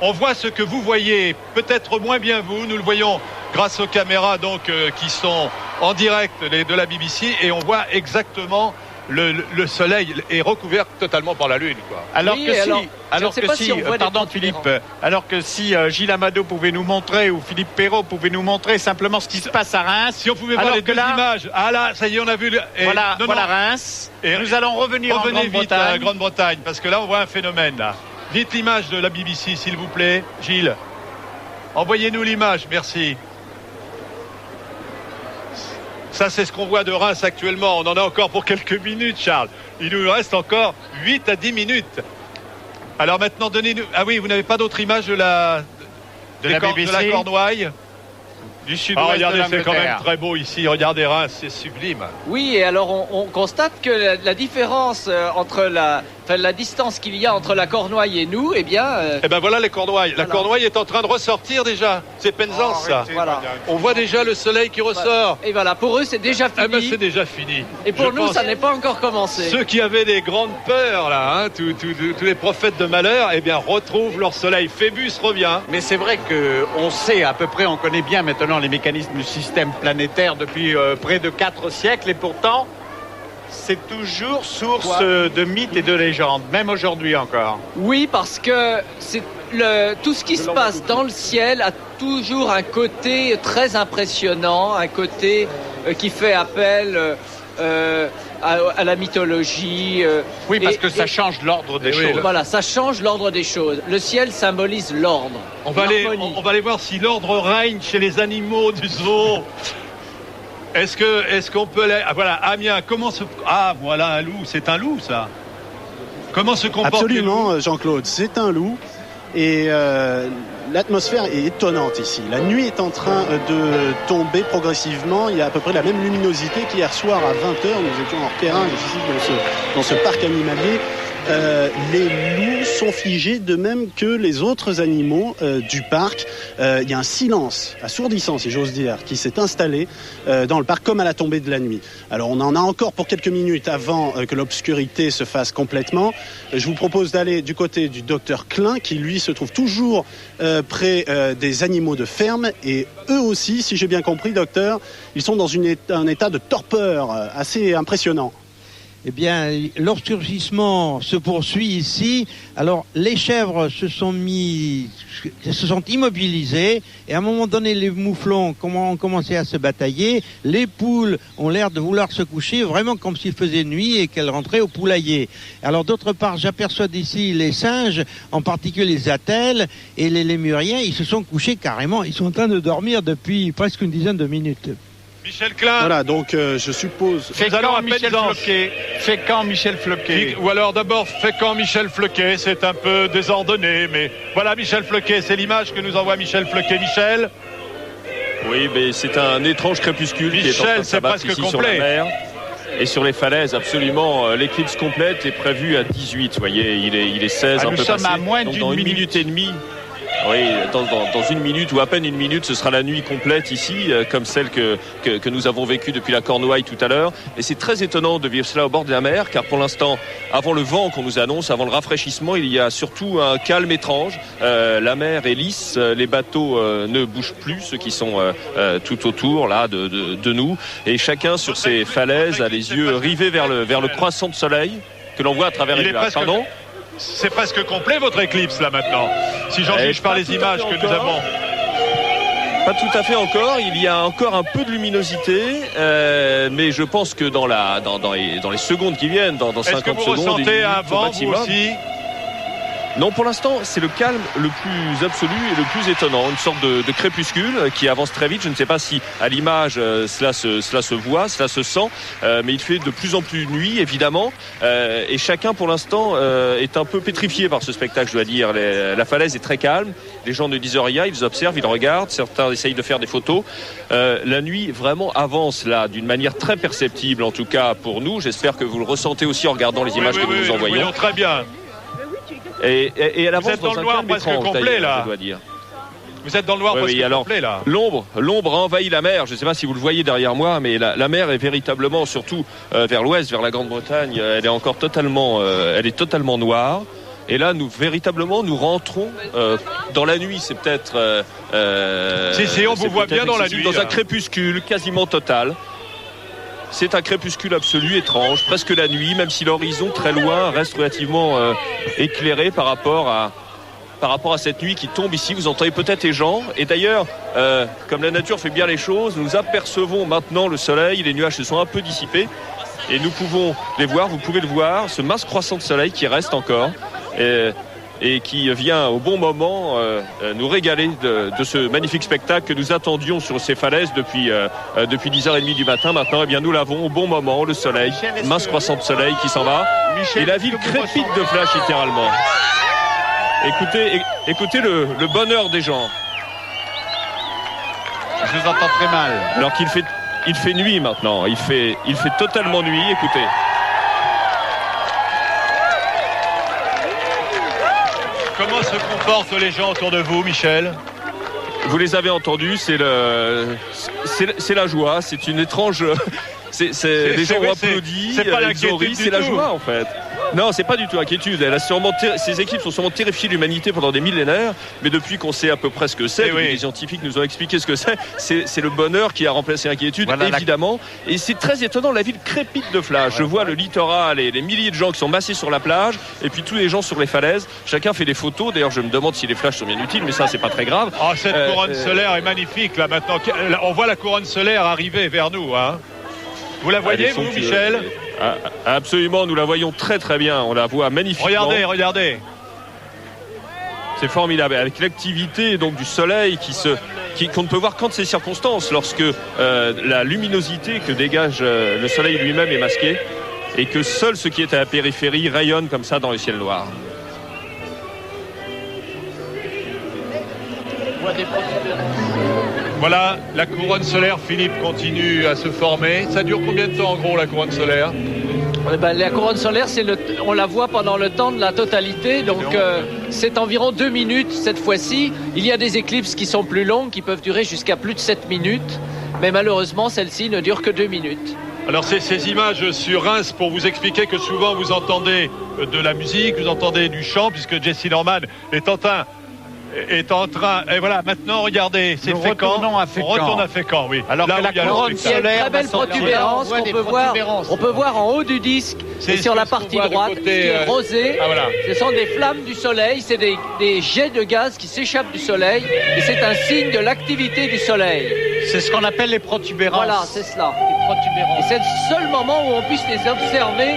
On voit ce que vous voyez, peut-être moins bien vous. Nous le voyons grâce aux caméras donc qui sont en direct de la BBC, et on voit exactement le soleil est recouvert totalement par la lune, quoi. Alors que si Gilles Amado pouvait nous montrer, ou Philippe Perrault pouvait nous montrer simplement ce qui se passe à Reims. Si on pouvait voir les deux images. Ah là, ça y est, on a vu. Voilà Reims. Et nous allons revenir en Grande-Bretagne. À Grande-Bretagne, parce que là on voit un phénomène là. Vite l'image de la BBC, s'il vous plaît, Gilles. Envoyez-nous l'image, merci. Ça, c'est ce qu'on voit de Reims actuellement. On en a encore pour quelques minutes, Charles. Il nous reste encore 8 à 10 minutes. Alors maintenant, donnez-nous... Ah oui, vous n'avez pas d'autre image de la Cornouaille? Du sud-ouest regardez, c'est quand même très beau ici. Regardez Reims, c'est sublime. Oui, et alors on constate que la différence entre la distance qu'il y a entre la Cornouaille et nous, eh bien... Eh ben voilà les Cornouailles. La Cornouaille est en train de ressortir déjà. C'est Penzance, ça. Voilà. On voit déjà le soleil qui ressort. Et voilà, pour eux, c'est déjà fini. Eh ben c'est déjà fini. Et pour nous, ça n'est pas encore commencé. Ceux qui avaient des grandes peurs, là, hein, tous les prophètes de malheur, eh bien, retrouvent leur soleil. Phébus revient. Mais c'est vrai qu'on sait à peu près, on connaît bien maintenant les mécanismes du système planétaire depuis près de 4 siècles, et pourtant c'est toujours source de mythes et de légendes, même aujourd'hui encore. Oui, parce que tout ce qui se passe dans le ciel a toujours un côté très impressionnant, un côté qui fait appel à la mythologie. Oui, parce que ça change l'ordre des choses. Voilà, ça change l'ordre des choses. Le ciel symbolise l'ordre. On va aller voir si l'ordre règne chez les animaux du zoo. Est-ce qu'on peut aller... Ah, voilà, Amiens, voilà un loup. C'est un loup, ça. Comment se comporte Absolument, Jean-Claude, c'est un loup. Et l'atmosphère est étonnante ici. La nuit est en train de tomber progressivement. Il y a à peu près la même luminosité qu'hier soir à 20h. Nous étions en terrain ici dans ce parc animalier. Les loups sont figés de même que les autres animaux du parc. Il y a un silence assourdissant, si j'ose dire, qui s'est installé dans le parc comme à la tombée de la nuit. Alors on en a encore pour quelques minutes avant que l'obscurité se fasse complètement. Je vous propose d'aller du côté du docteur Klein, qui lui se trouve toujours près des animaux de ferme. Et eux aussi, si j'ai bien compris, docteur, ils sont dans un état de torpeur assez impressionnant. Eh bien, l'obscurcissement se poursuit ici. Alors, les chèvres se sont immobilisées, et à un moment donné, les mouflons ont commencé à se batailler. Les poules ont l'air de vouloir se coucher, vraiment comme s'il faisait nuit et qu'elles rentraient au poulailler. Alors, d'autre part, j'aperçois ici les singes, en particulier les attelles et les lémuriens. Ils se sont couchés carrément. Ils sont en train de dormir depuis presque une dizaine de minutes. Michel Klein. Voilà, donc je suppose... Fécamp Michel Floquet. Ou alors d'abord Fécamp Michel Floquet, c'est un peu désordonné, mais voilà Michel Floquet, c'est l'image que nous envoie Michel Floquet. Michel. Oui, mais c'est un étrange crépuscule qui est en train de s'abattre ici sur la mer. Et sur les falaises, absolument, l'éclipse complète est prévue à 18. Vous voyez, il est 16, un peu passé. Nous sommes à moins d'une minute et demie. Oui, dans une minute ou à peine une minute, ce sera la nuit complète ici, comme celle que nous avons vécue depuis la Cornouaille tout à l'heure. Et c'est très étonnant de vivre cela au bord de la mer, car pour l'instant, avant le vent qu'on nous annonce, avant le rafraîchissement, il y a surtout un calme étrange. La mer est lisse, les bateaux ne bougent plus, ceux qui sont tout autour là de nous. Et chacun sur ses falaises a les yeux rivés vers le croissant de soleil que l'on voit à travers les nuages. Pardon ? C'est presque complet votre éclipse là maintenant, si j'en juge par les images que nous avons. Pas tout à fait encore, il y a encore un peu de luminosité, mais je pense que dans les secondes qui viennent, dans 50 secondes, est-ce que vous ressentez un vent vous aussi? Non, pour l'instant, c'est le calme le plus absolu et le plus étonnant. Une sorte de crépuscule qui avance très vite. Je ne sais pas si à l'image cela se voit, cela se sent, mais il fait de plus en plus nuit, évidemment. Et chacun, pour l'instant, est un peu pétrifié par ce spectacle, je dois dire. La falaise est très calme. Les gens ne disent rien, ils observent, ils regardent. Certains essayent de faire des photos. La nuit vraiment avance là, d'une manière très perceptible, en tout cas pour nous. J'espère que vous le ressentez aussi en regardant les images que nous nous envoyons. Voyons très bien. Et elle avance dans le noir presque complet là. Je dois dire. Vous êtes dans le noir presque complet là. L'ombre a envahi la mer. Je ne sais pas si vous le voyez derrière moi, mais la mer est véritablement, surtout vers l'ouest, vers la Grande-Bretagne, elle est encore totalement noire. Et là, nous rentrons dans la nuit. C'est peut-être. Si, on vous voit bien dans la nuit. Dans un crépuscule quasiment total. C'est un crépuscule absolu, étrange, presque la nuit, même si l'horizon très loin reste relativement éclairé par rapport à cette nuit qui tombe ici. Vous entendez peut-être les gens. Et d'ailleurs, comme la nature fait bien les choses, nous apercevons maintenant le soleil. Les nuages se sont un peu dissipés et nous pouvons les voir. Vous pouvez le voir, ce masque croissant de soleil qui reste encore et qui vient au bon moment nous régaler de ce magnifique spectacle que nous attendions sur ces falaises depuis 10h30 du matin. Maintenant, eh bien, nous l'avons au bon moment, le soleil, masse croissante de soleil qui s'en va. Et la ville crépite de flash littéralement. Écoutez le bonheur des gens. Je vous entends très mal. Alors qu'il fait nuit maintenant. Il fait totalement nuit. Écoutez. Comment se comportent les gens autour de vous, Michel ? Vous les avez entendus, c'est la joie, c'est une étrange. Les gens ont applaudi, c'est pas l'inquiétude, c'est la joie en fait. Non, c'est pas du tout l'inquiétude. Ces équipes sont sûrement terrifiées de l'humanité pendant des millénaires, mais depuis qu'on sait à peu près ce que c'est, les scientifiques nous ont expliqué ce que c'est le bonheur qui a remplacé l'inquiétude, évidemment. Et c'est très étonnant, la ville crépite de flash. Je vois le littoral et les milliers de gens qui sont massés sur la plage, et puis tous les gens sur les falaises. Chacun fait des photos. D'ailleurs, je me demande si les flashs sont bien utiles, mais ça, c'est pas très grave. Oh, cette couronne solaire est magnifique là maintenant. On voit la couronne solaire arriver vers nous, hein. Vous la voyez, vous, Michel ? Absolument, nous la voyons très très bien. On la voit magnifiquement. Regardez. C'est formidable. Avec l'activité donc du soleil qu'on ne peut voir qu'en de ces circonstances, lorsque la luminosité que dégage le soleil lui-même est masquée et que seul ce qui est à la périphérie rayonne comme ça dans le ciel noir. Voilà, la couronne solaire, Philippe, continue à se former. Ça dure combien de temps en gros la couronne solaire ? La couronne solaire, on la voit pendant le temps de la totalité, donc c'est environ 2 minutes cette fois-ci. Il y a des éclipses qui sont plus longues, qui peuvent durer jusqu'à plus de 7 minutes, mais malheureusement celle-ci ne dure que 2 minutes. Alors ces images sur Reims pour vous expliquer que souvent vous entendez de la musique, vous entendez du chant, puisque Jesse Norman est en train, et voilà, maintenant regardez, c'est Fécamp. On retourne à Fécamp, oui. Alors là, la couronne solaire, très belle protubérance qu'on peut voir en haut du disque et sur la partie droite, qui est rosée. Ce sont des flammes du soleil, c'est des jets de gaz qui s'échappent du soleil et c'est un signe de l'activité du soleil. C'est ce qu'on appelle les protubérances. Voilà, c'est cela. Et c'est le seul moment où on puisse les observer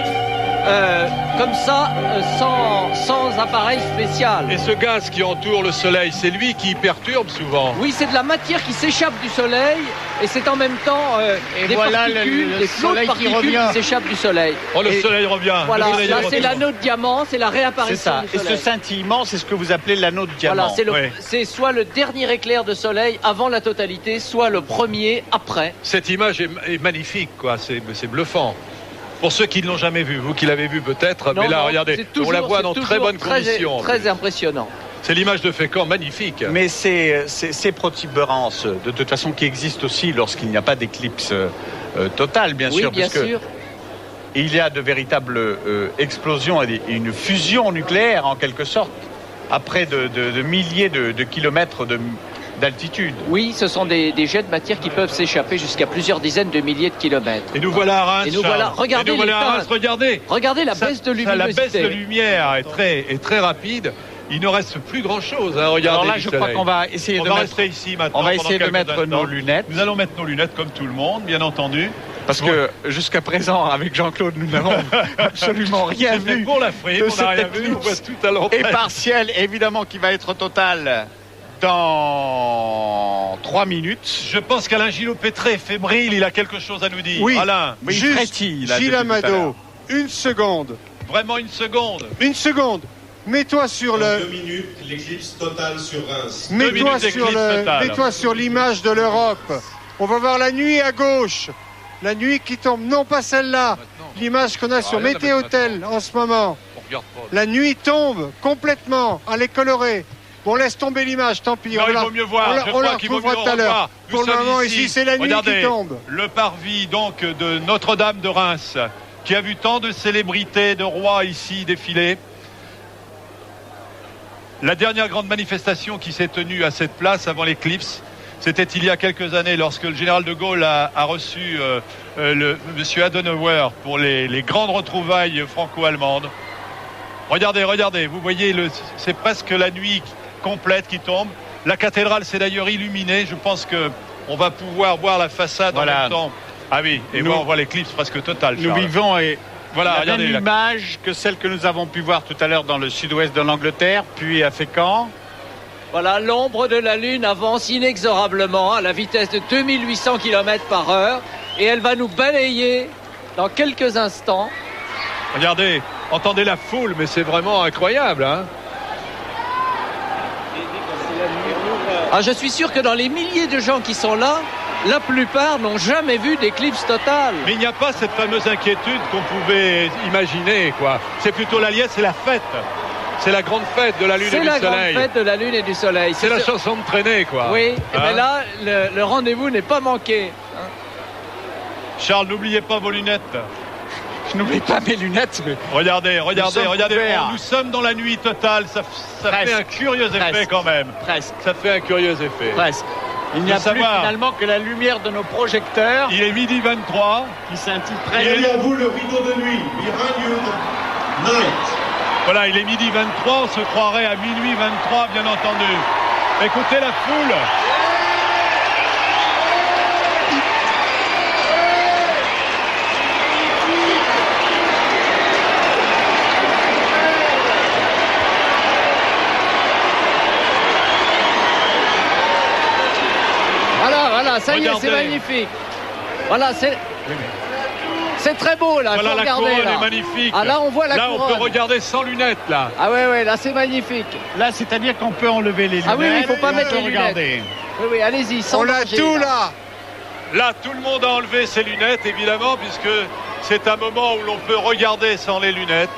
comme ça, sans appareil spécial. Et ce gaz qui entoure le soleil, c'est lui qui perturbe souvent. Oui, c'est de la matière qui s'échappe du soleil et c'est en même temps des particules, des flots de particules qui s'échappent du soleil. Oh, le soleil revient. Voilà, là c'est l'anneau de diamant, c'est la réapparition du soleil. Et ce scintillement, c'est ce que vous appelez l'anneau de diamant. Voilà, c'est soit le dernier éclair de soleil avant la totalité, soit le premier après. Cette image est magnifique, quoi. C'est bluffant. Pour ceux qui ne l'ont jamais vu, vous qui l'avez vu peut-être, mais là, regardez, on la voit dans très bonnes conditions. Très impressionnant. C'est l'image de Fécamp, magnifique. Mais ces protubérances, de toute façon, qui existent aussi lorsqu'il n'y a pas d'éclipse totale, bien sûr. Oui, bien sûr. Il y a de véritables explosions et une fusion nucléaire, en quelque sorte, à près de milliers de kilomètres d'altitude. Oui, ce sont des jets de matière qui peuvent s'échapper jusqu'à plusieurs dizaines de milliers de kilomètres. Et nous voilà à Reims. Regardez, regardez la baisse de luminosité. La baisse de lumière est très rapide. Il ne reste plus grand-chose. Regardez. Alors là, je crois qu'on va essayer rester ici maintenant. On va essayer de mettre nos lunettes. Nous allons mettre nos lunettes comme tout le monde, bien entendu. Parce que jusqu'à présent, avec Jean-Claude, nous n'avons absolument rien vu. Pour la frime, on n'a rien vu, on voit tout à l'entrée. Et partiel, évidemment, qui va être total dans 3 minutes. Je pense qu'Alain Gillot-Pétré est fébrile, il a quelque chose à nous dire. Oui, Alain, juste Gilles Amado, une seconde. Vraiment une seconde. Une seconde. Mets-toi sur le... 2 minutes, l'éclipse totale sur Reims. Mets-toi sur l'image de l'Europe. On va voir la nuit à gauche. La nuit qui tombe. Non, pas celle-là. L'image qu'on a sur Météotel en ce moment. La nuit tombe complètement. Elle est colorée. Bon, laisse tomber l'image, tant pis. Non, il vaut mieux voir. Je crois qu'il vaut mieux tout à l'heure. Pour le moment, ici, c'est la nuit qui tombe. Le parvis donc de Notre-Dame de Reims, qui a vu tant de célébrités, de rois ici défiler. La dernière grande manifestation qui s'est tenue à cette place avant l'éclipse, c'était il y a quelques années lorsque le général de Gaulle a reçu monsieur Adenauer pour les grandes retrouvailles franco-allemandes. Regardez, vous voyez, c'est presque la nuit complète qui tombe. La cathédrale s'est d'ailleurs illuminée. Je pense qu'on va pouvoir voir la façade en même temps. Ah oui, et on voit l'éclipse presque totale. Nous vivons voilà, la même image que celle que nous avons pu voir tout à l'heure dans le sud-ouest de l'Angleterre, puis à Fécamp. Voilà, l'ombre de la Lune avance inexorablement à la vitesse de 2800 km/h et elle va nous balayer dans quelques instants. Regardez, entendez la foule, mais c'est vraiment incroyable, hein. Je suis sûr que dans les milliers de gens qui sont là, la plupart n'ont jamais vu d'éclipse totale. Mais il n'y a pas cette fameuse inquiétude qu'on pouvait imaginer, quoi. C'est plutôt la liesse, c'est la fête. C'est la grande fête de la Lune et du Soleil. C'est la grande fête de la Lune et du Soleil. C'est la chanson de traîner, quoi. Oui, et bien là, le rendez-vous n'est pas manqué. Charles, n'oubliez pas vos lunettes. Je n'oublie pas mes lunettes, mais... Regardez. Nous sommes dans la nuit totale. Ça fait un curieux effet quand même. Presque. Ça fait un curieux effet. Presque. Il n'y a plus finalement que la lumière de nos projecteurs. Il est midi 23. Qui s'intitule Derrière vous, le rideau de nuit. Behind you, the night. Voilà, il est midi 23. On se croirait à minuit 23, bien entendu. Écoutez la foule. Voilà, ça y est, c'est magnifique. Voilà, c'est très beau là. Voilà, la couronne là. est magnifique. Ah, là, on voit la couronne. Là, on peut regarder sans lunettes là. Ah ouais, là, c'est magnifique. Là, c'est-à-dire qu'on peut enlever les lunettes. Ah oui, il faut pas mettre les regarder. Lunettes. Oui, allez-y. On a tout là. Là, tout le monde a enlevé ses lunettes, évidemment, puisque c'est un moment où l'on peut regarder sans les lunettes.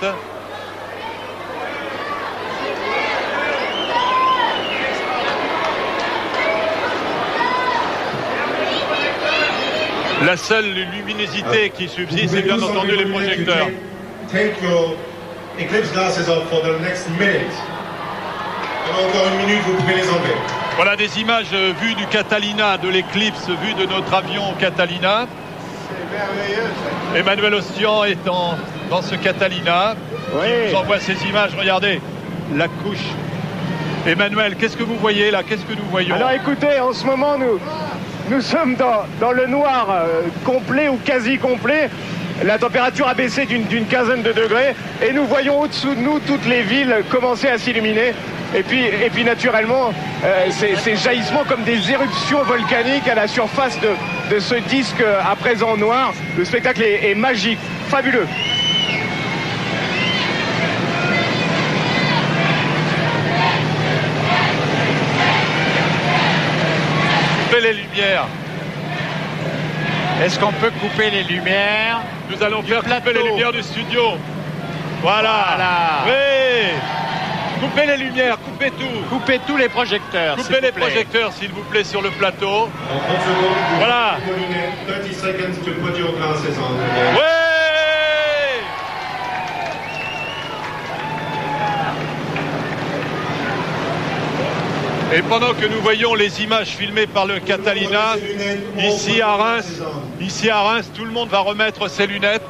La seule luminosité qui subsiste, c'est bien entendu les projecteurs. Take your eclipse glasses off for the next minute. Encore une minute, vous pouvez les enlever. Voilà des images vues du Catalina, de l'éclipse vue de notre avion Catalina. C'est merveilleux. Emmanuel Ostian est dans ce Catalina. Oui. Qui nous envoie ces images. Regardez la couche. Emmanuel, qu'est-ce que vous voyez là? Qu'est-ce que nous voyons? Alors écoutez, en ce moment, nous sommes dans le noir complet ou quasi complet. La température a baissé d'une quinzaine de degrés et nous voyons au-dessous de nous toutes les villes commencer à s'illuminer. Et puis naturellement, ces jaillissements comme des éruptions volcaniques à la surface de ce disque à présent noir. Le spectacle est magique, fabuleux. Les lumières. Est-ce qu'on peut couper les lumières? Nous allons faire couper les lumières du studio. Voilà. Oui. Coupez les lumières, coupez tout. Coupez tous les projecteurs. Coupez les projecteurs, s'il vous plaît, sur le plateau. En 30 secondes, voilà. 30 seconds to put your glasses on. Oui. Et pendant que nous voyons les images filmées par le Catalina, ici à Reims, tout le monde va remettre ses lunettes,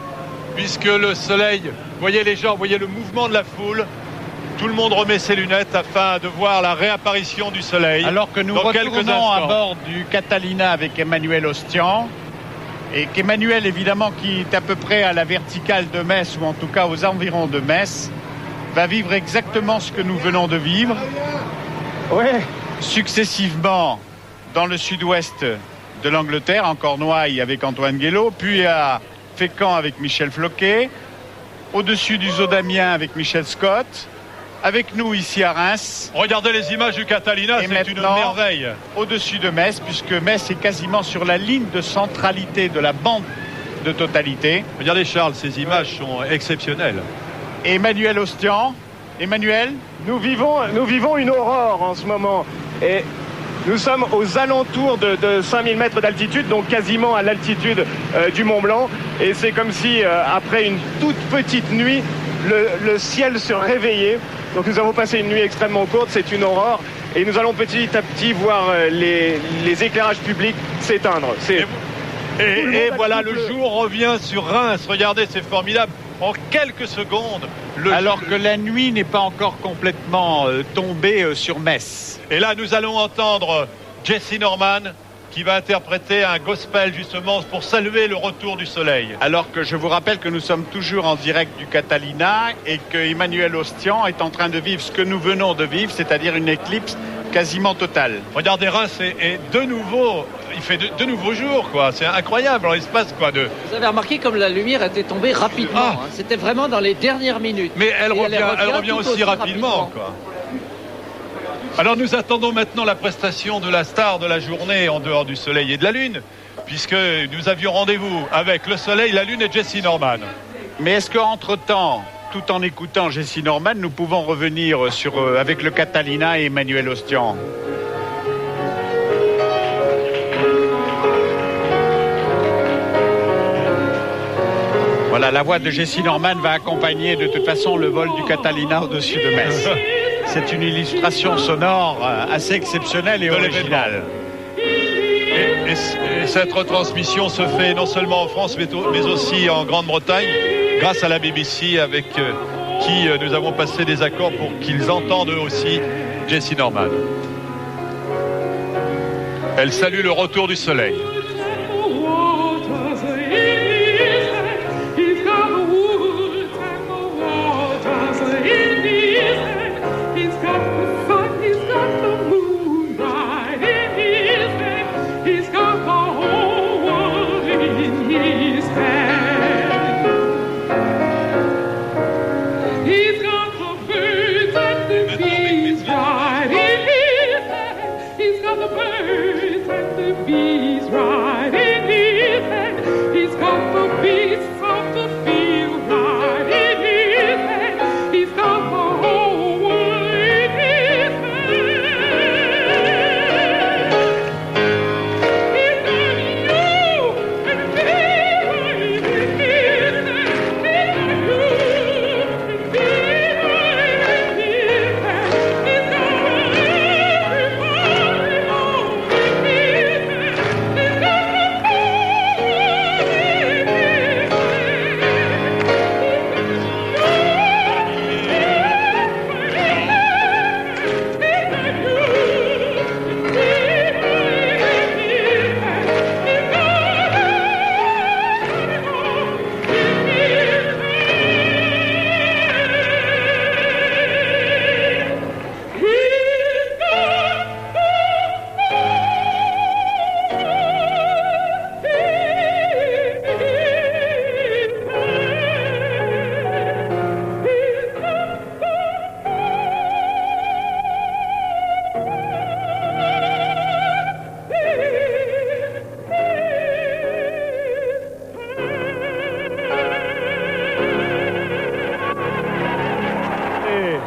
puisque le soleil, voyez les gens, voyez le mouvement de la foule, tout le monde remet ses lunettes afin de voir la réapparition du soleil. Alors que nous retournons à bord du Catalina avec Emmanuel Ostian. Et qu'Emmanuel, évidemment, qui est à peu près à la verticale de Metz, ou en tout cas aux environs de Metz, va vivre exactement ce que nous venons de vivre. Ouais. Successivement dans le sud-ouest de l'Angleterre, en Cornouailles avec Antoine Guélaud, puis à Fécamp avec Michel Floquet, au-dessus du Zoo d'Amiens avec Michel Scott, avec nous ici à Reims. Regardez les images du Catalina, c'est une merveille. Au-dessus de Metz, puisque Metz est quasiment sur la ligne de centralité de la bande de totalité. Regardez Charles, ces images sont exceptionnelles. Et Emmanuel Ostian. Emmanuel, nous vivons une aurore en ce moment. Et nous sommes aux alentours de 5000 mètres d'altitude, donc quasiment à l'altitude du Mont Blanc. Et c'est comme si, après une toute petite nuit, le ciel se réveillait. Donc nous avons passé une nuit extrêmement courte, c'est une aurore. Et nous allons petit à petit voir les éclairages publics s'éteindre. Et voilà, le jour revient sur Reims. Regardez, c'est formidable. En quelques secondes. Alors que la nuit n'est pas encore complètement tombée sur Metz. Et là, nous allons entendre Jesse Norman qui va interpréter un gospel justement pour saluer le retour du soleil. Alors que je vous rappelle que nous sommes toujours en direct du Catalina et que Emmanuel Ostian est en train de vivre ce que nous venons de vivre, c'est-à-dire une éclipse quasiment totale. Regardez, Reims est de nouveau, il fait de nouveaux jours, quoi. C'est incroyable en l'espace, quoi. Vous avez remarqué comme la lumière était tombée rapidement. Hein. C'était vraiment dans les dernières minutes. Mais elle revient aussi rapidement, quoi. Alors nous attendons maintenant la prestation de la star de la journée en dehors du soleil et de la lune, puisque nous avions rendez-vous avec le soleil, la lune et Jesse Norman. Mais est-ce qu'entre-temps, tout en écoutant Jesse Norman, nous pouvons revenir avec le Catalina et Emmanuel Ostian? Voilà, la voix de Jesse Norman va accompagner de toute façon le vol du Catalina au-dessus de Metz. C'est une illustration sonore assez exceptionnelle et originale. Et cette retransmission se fait non seulement en France, mais aussi en Grande-Bretagne, grâce à la BBC, avec qui nous avons passé des accords pour qu'ils entendent eux aussi Jesse Norman. Elle salue le retour du soleil.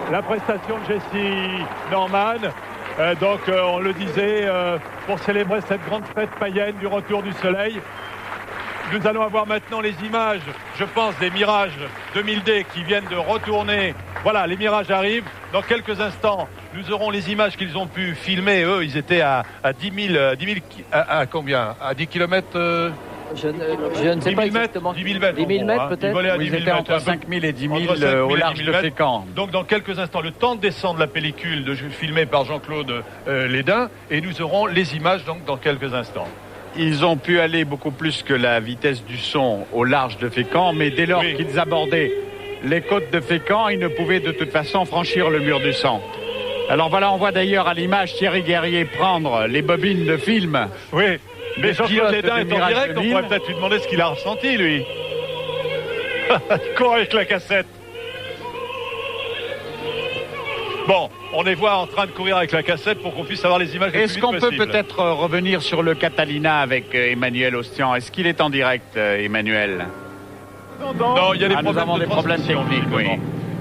La prestation de Jesse Norman, on le disait, pour célébrer cette grande fête païenne du retour du soleil. Nous allons avoir maintenant les images, je pense, des Mirage 2000D qui viennent de retourner. Voilà, les Mirages arrivent. Dans quelques instants, nous aurons les images qu'ils ont pu filmer. Eux, ils étaient à 10 000, à combien? À 10 km je ne sais pas exactement. 10 000 mètres. 10 000 mètres peut-être. Ils volaient à 10 000 mètres. Entre 5 000 et 10 000 au large de Fécamp. Donc dans quelques instants, le temps de descendre la pellicule filmée par Jean-Claude Lédin, et nous aurons les images donc dans quelques instants. ils ont pu aller beaucoup plus que la vitesse du son au large de Fécamp, mais dès lors qu'ils abordaient les côtes de Fécamp, ils ne pouvaient de toute façon franchir le mur du sang. Alors voilà, on voit d'ailleurs à l'image Thierry Guerrier prendre les bobines de film. Oui, mais Jean-Claude Lédin est en direct, on pourrait peut-être lui demander ce qu'il a ressenti, lui. Il court avec la cassette. Bon, on les voit en train de courir avec la cassette pour qu'on puisse avoir les images. Est-ce qu'on peut peut-être revenir sur le Catalina avec Emmanuel Ostian? Est-ce qu'il est en direct, Emmanuel? Non, il y a des problèmes techniques, oui.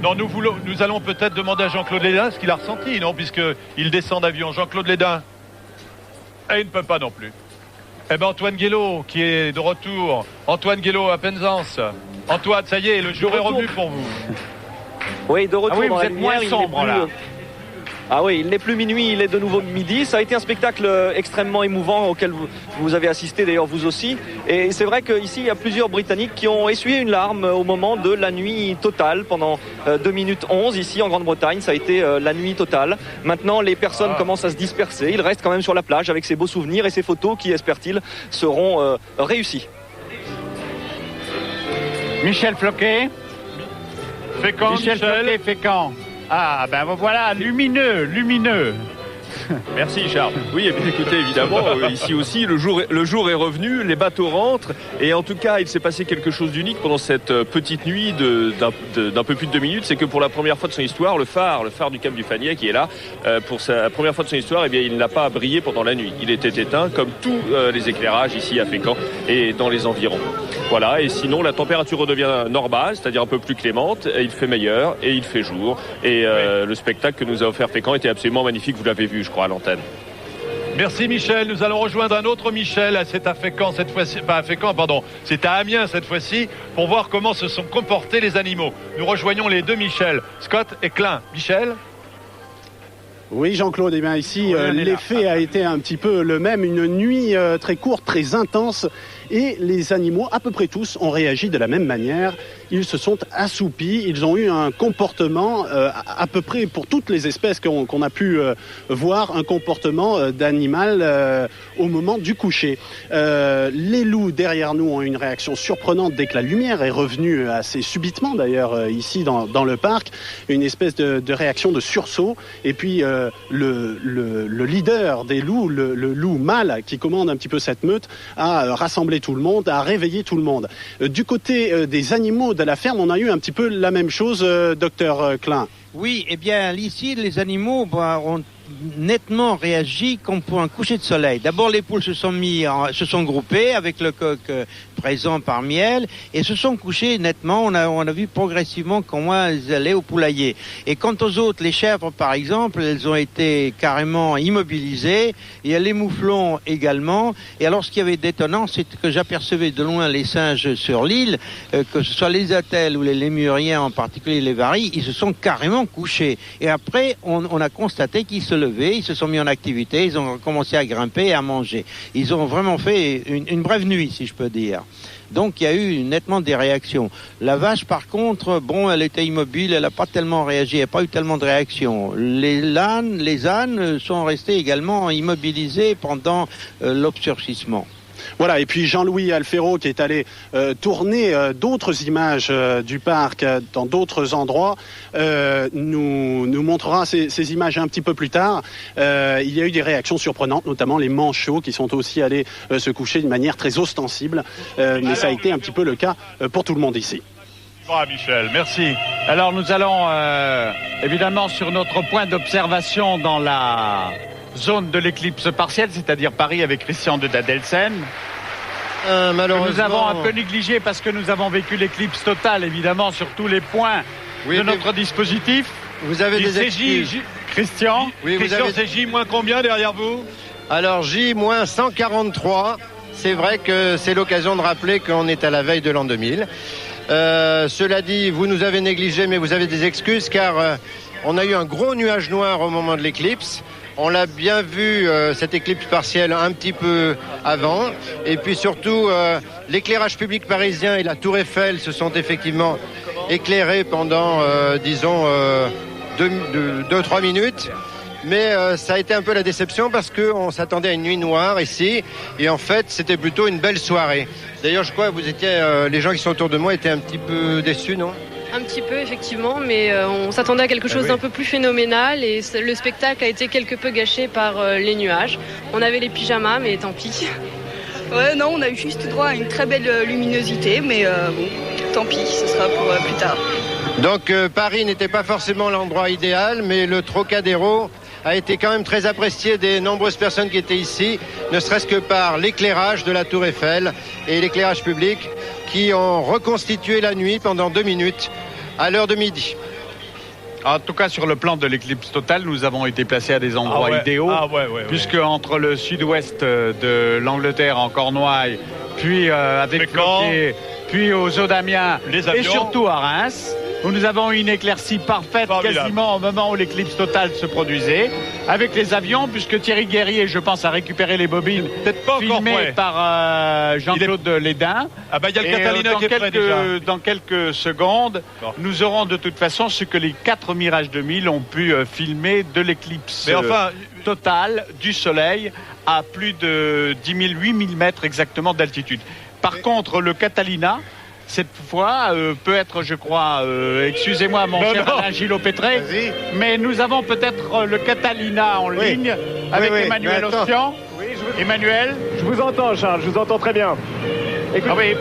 Non, nous allons peut-être demander à Jean-Claude Lédin ce qu'il a ressenti, non, puisqu'il descend d'avion. Jean-Claude Lédin. Et il ne peut pas non plus. Eh bien, Antoine Guélaud, qui est de retour. Antoine Guélaud à Penzance. Antoine, ça y est, le jour est revenu pour vous. Oui, de retour dans vous la êtes lumière, moins sombre, là. Ah oui, il n'est plus minuit, il est de nouveau midi. Ça a été un spectacle extrêmement émouvant auquel vous avez assisté d'ailleurs vous aussi. Et c'est vrai qu'ici, il y a plusieurs Britanniques qui ont essuyé une larme au moment de la nuit totale. Pendant 2 minutes 11, ici en Grande-Bretagne, ça a été la nuit totale. Maintenant, les personnes commencent à se disperser. Ils restent quand même sur la plage avec ces beaux souvenirs et ces photos qui, espèrent-ils, seront réussies. Michel Floquet. Fécamp, Michel Floquet, Fécamp. Ah, ben voilà, lumineux. Merci Charles. Oui, écoutez, évidemment, ici aussi, le jour est revenu, les bateaux rentrent, et en tout cas, il s'est passé quelque chose d'unique pendant cette petite nuit d'un peu plus de 2 minutes, c'est que pour la première fois de son histoire, le phare du Cap du Faniet qui est là, pour sa première fois de son histoire, eh bien, il n'a pas brillé pendant la nuit. Il était éteint, comme tous les éclairages ici à Fécamp et dans les environs. Voilà, et sinon, la température redevient normale, c'est-à-dire un peu plus clémente, et il fait meilleur, et il fait jour, et le spectacle que nous a offert Fécamp était absolument magnifique, vous l'avez vu, je crois, à l'antenne. Merci Michel, nous allons rejoindre un autre Michel, c'est à Fécamp cette fois-ci, pas à Fécamp, pardon, c'est à Amiens cette fois-ci, pour voir comment se sont comportés les animaux. Nous rejoignons les 2 Michel, Scott et Klein. Michel ? Oui, Jean-Claude, eh bien ici, l'effet a été un petit peu le même, une nuit très courte, très intense, et les animaux, à peu près tous, ont réagi de la même manière. Ils se sont assoupis, ils ont eu un comportement, à peu près pour toutes les espèces qu'on a pu voir, un comportement d'animal au moment du coucher. Les loups derrière nous ont eu une réaction surprenante dès que la lumière est revenue, assez subitement d'ailleurs, ici dans le parc, une espèce de réaction de sursaut, et puis le leader des loups, le loup mâle qui commande un petit peu cette meute, a rassemblé tout le monde, a réveillé tout le monde. Du côté des animaux de la ferme, on a eu un petit peu la même chose, docteur Klein. Oui, eh bien, ici, les animaux ont nettement réagi comme pour un coucher de soleil. D'abord, les poules se sont groupées avec le coq présent parmi elles et se sont couchées nettement. On a vu progressivement comment elles allaient au poulailler. Et quant aux autres, les chèvres par exemple, elles ont été carrément immobilisées. Il y a les mouflons également. Et alors, ce qui avait d'étonnant, c'est que j'apercevais de loin les singes sur l'île, que ce soit les attelles ou les lémuriens, en particulier les varilles, ils se sont carrément couchés. Et après, on a constaté qu'ils se levaient, ils se sont mis en activité, ils ont commencé à grimper et à manger. Ils ont vraiment fait une brève nuit, si je peux dire. Donc il y a eu nettement des réactions. La vache, par contre, bon, elle était immobile, elle n'a pas tellement réagi, il n'y a pas eu tellement de réactions. Les ânes sont restés également immobilisés pendant l'obscurcissement. Voilà, et puis Jean-Louis Alfero qui est allé tourner d'autres images du parc dans d'autres endroits nous montrera ces images un petit peu plus tard. Il y a eu des réactions surprenantes, notamment les manchots qui sont aussi allés se coucher d'une manière très ostensible, mais ça a été un petit peu le cas pour tout le monde ici. Michel, merci. Alors nous allons évidemment sur notre point d'observation dans la zone de l'éclipse partielle, c'est-à-dire Paris avec Christian de Dadelsen. Malheureusement, nous avons un peu négligé parce que nous avons vécu l'éclipse totale, évidemment, sur tous les points de notre dispositif. Vous avez des excuses. Christian, c'est J moins combien derrière vous? Alors J moins 143. C'est vrai que c'est l'occasion de rappeler qu'on est à la veille de l'an 2000. Cela dit, vous nous avez négligé, mais vous avez des excuses car on a eu un gros nuage noir au moment de l'éclipse. On l'a bien vu, cette éclipse partielle, un petit peu avant. Et puis surtout, l'éclairage public parisien et la Tour Eiffel se sont effectivement éclairés pendant, disons, 2-3 minutes. mais ça a été un peu la déception parce qu'on s'attendait à une nuit noire ici, et en fait c'était plutôt une belle soirée. D'ailleurs je crois que vous étiez, les gens qui sont autour de moi étaient un petit peu déçus, non ? Un petit peu effectivement, mais on s'attendait à quelque chose d'un peu plus phénoménal et le spectacle a été quelque peu gâché par les nuages. On avait les pyjamas, mais tant pis. Ouais, non, on a eu juste droit à une très belle luminosité, mais bon, tant pis, ce sera pour plus tard. Donc Paris n'était pas forcément l'endroit idéal, mais le Trocadéro a été quand même très apprécié des nombreuses personnes qui étaient ici, ne serait-ce que par l'éclairage de la Tour Eiffel et l'éclairage public qui ont reconstitué la nuit pendant 2 minutes à l'heure de midi. En tout cas, sur le plan de l'éclipse totale, nous avons été placés à des endroits idéaux, puisque entre le sud-ouest de l'Angleterre, en Cornouailles, puis avec Cloquet, puis aux Eaux d'Amiens, et surtout à Reims, où nous avons une éclaircie parfaite quasiment au moment où l'éclipse totale se produisait, avec les avions, puisque Thierry Guerrier, je pense, a récupéré les bobines filmées par Jean-Claude Lédin. Ah bah il y a le Catalina qui est prêt déjà. Dans quelques secondes, nous aurons de toute façon ce que les 4 Mirage 2000 ont pu filmer de l'éclipse totale du Soleil à plus de 10 000, 8 000 mètres exactement d'altitude. Par contre, le Catalina, cette fois, peut être, je crois, excusez-moi mon cher Alain Gillot-Pétré, mais nous avons peut-être le Catalina en ligne avec Emmanuel Ostian. Emmanuel, je vous entends, Charles, je vous entends très bien. Écoutez,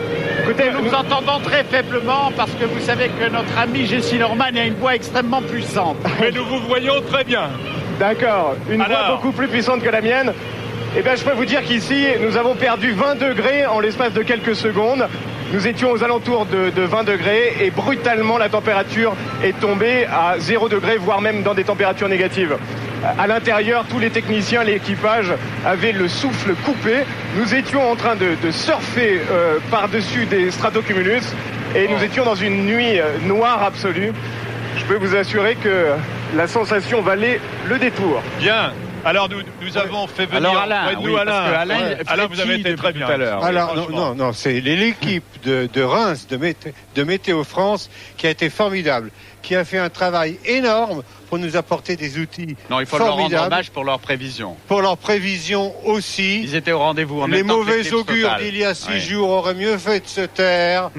nous entendons très faiblement parce que vous savez que notre ami Jessie Norman a une voix extrêmement puissante. Mais nous vous voyons très bien. D'accord, une voix beaucoup plus puissante que la mienne. Eh bien, je peux vous dire qu'ici, nous avons perdu 20 degrés en l'espace de quelques secondes. Nous étions aux alentours de 20 degrés et brutalement, la température est tombée à 0 degré, voire même dans des températures négatives. À l'intérieur, tous les techniciens, l'équipage avaient le souffle coupé. Nous étions en train de surfer par-dessus des stratocumulus et nous étions dans une nuit noire absolue. Je peux vous assurer que la sensation valait le détour. Bien. Alors nous avons fait venir Alain, vous avez été très bien. Alors non, c'est l'équipe de Reims, de Météo France, qui a été formidable, qui a fait un travail énorme pour nous apporter des outils formidables. Non, il faut leur rendre hommage pour leurs prévisions. Pour leurs prévisions aussi. Ils étaient au rendez-vous. Les mauvais augures d'il y a 6 jours auraient mieux fait de se taire.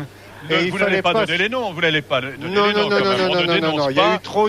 Vous n'allez pas donner les noms, vous n'allez pas donner les noms. Non, il y a eu trop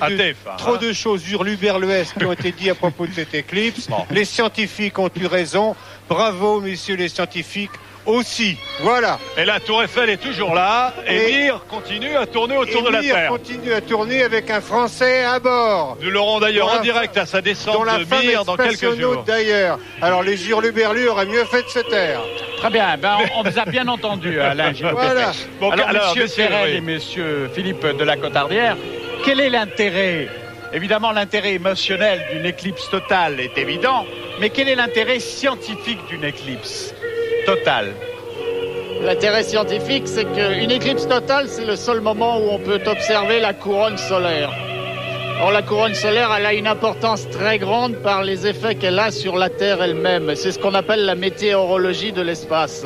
de choses hurluberluesques qui ont été dites à propos de cette éclipse. Les scientifiques ont eu raison. Bravo, messieurs les scientifiques. Aussi, voilà. Et la Tour Eiffel est toujours là. Et Mir continue à tourner autour de la Terre. Continue à tourner avec un Français à bord. Nous l'aurons d'ailleurs en direct à sa descente de Mir dans quelques jours. D'ailleurs. Alors les hurluberlus auraient mieux fait de se taire. Très bien. On vous a bien entendu, Alain Gillot. Voilà. Alors, monsieur Ferrel et monsieur Philippe de la Cotardière, quel est l'intérêt? Évidemment, l'intérêt émotionnel d'une éclipse totale est évident, mais quel est l'intérêt scientifique d'une éclipse totale? L'intérêt scientifique, c'est qu'une éclipse totale, c'est le seul moment où on peut observer la couronne solaire. Or, la couronne solaire, elle a une importance très grande par les effets qu'elle a sur la Terre elle-même. C'est ce qu'on appelle la météorologie de l'espace.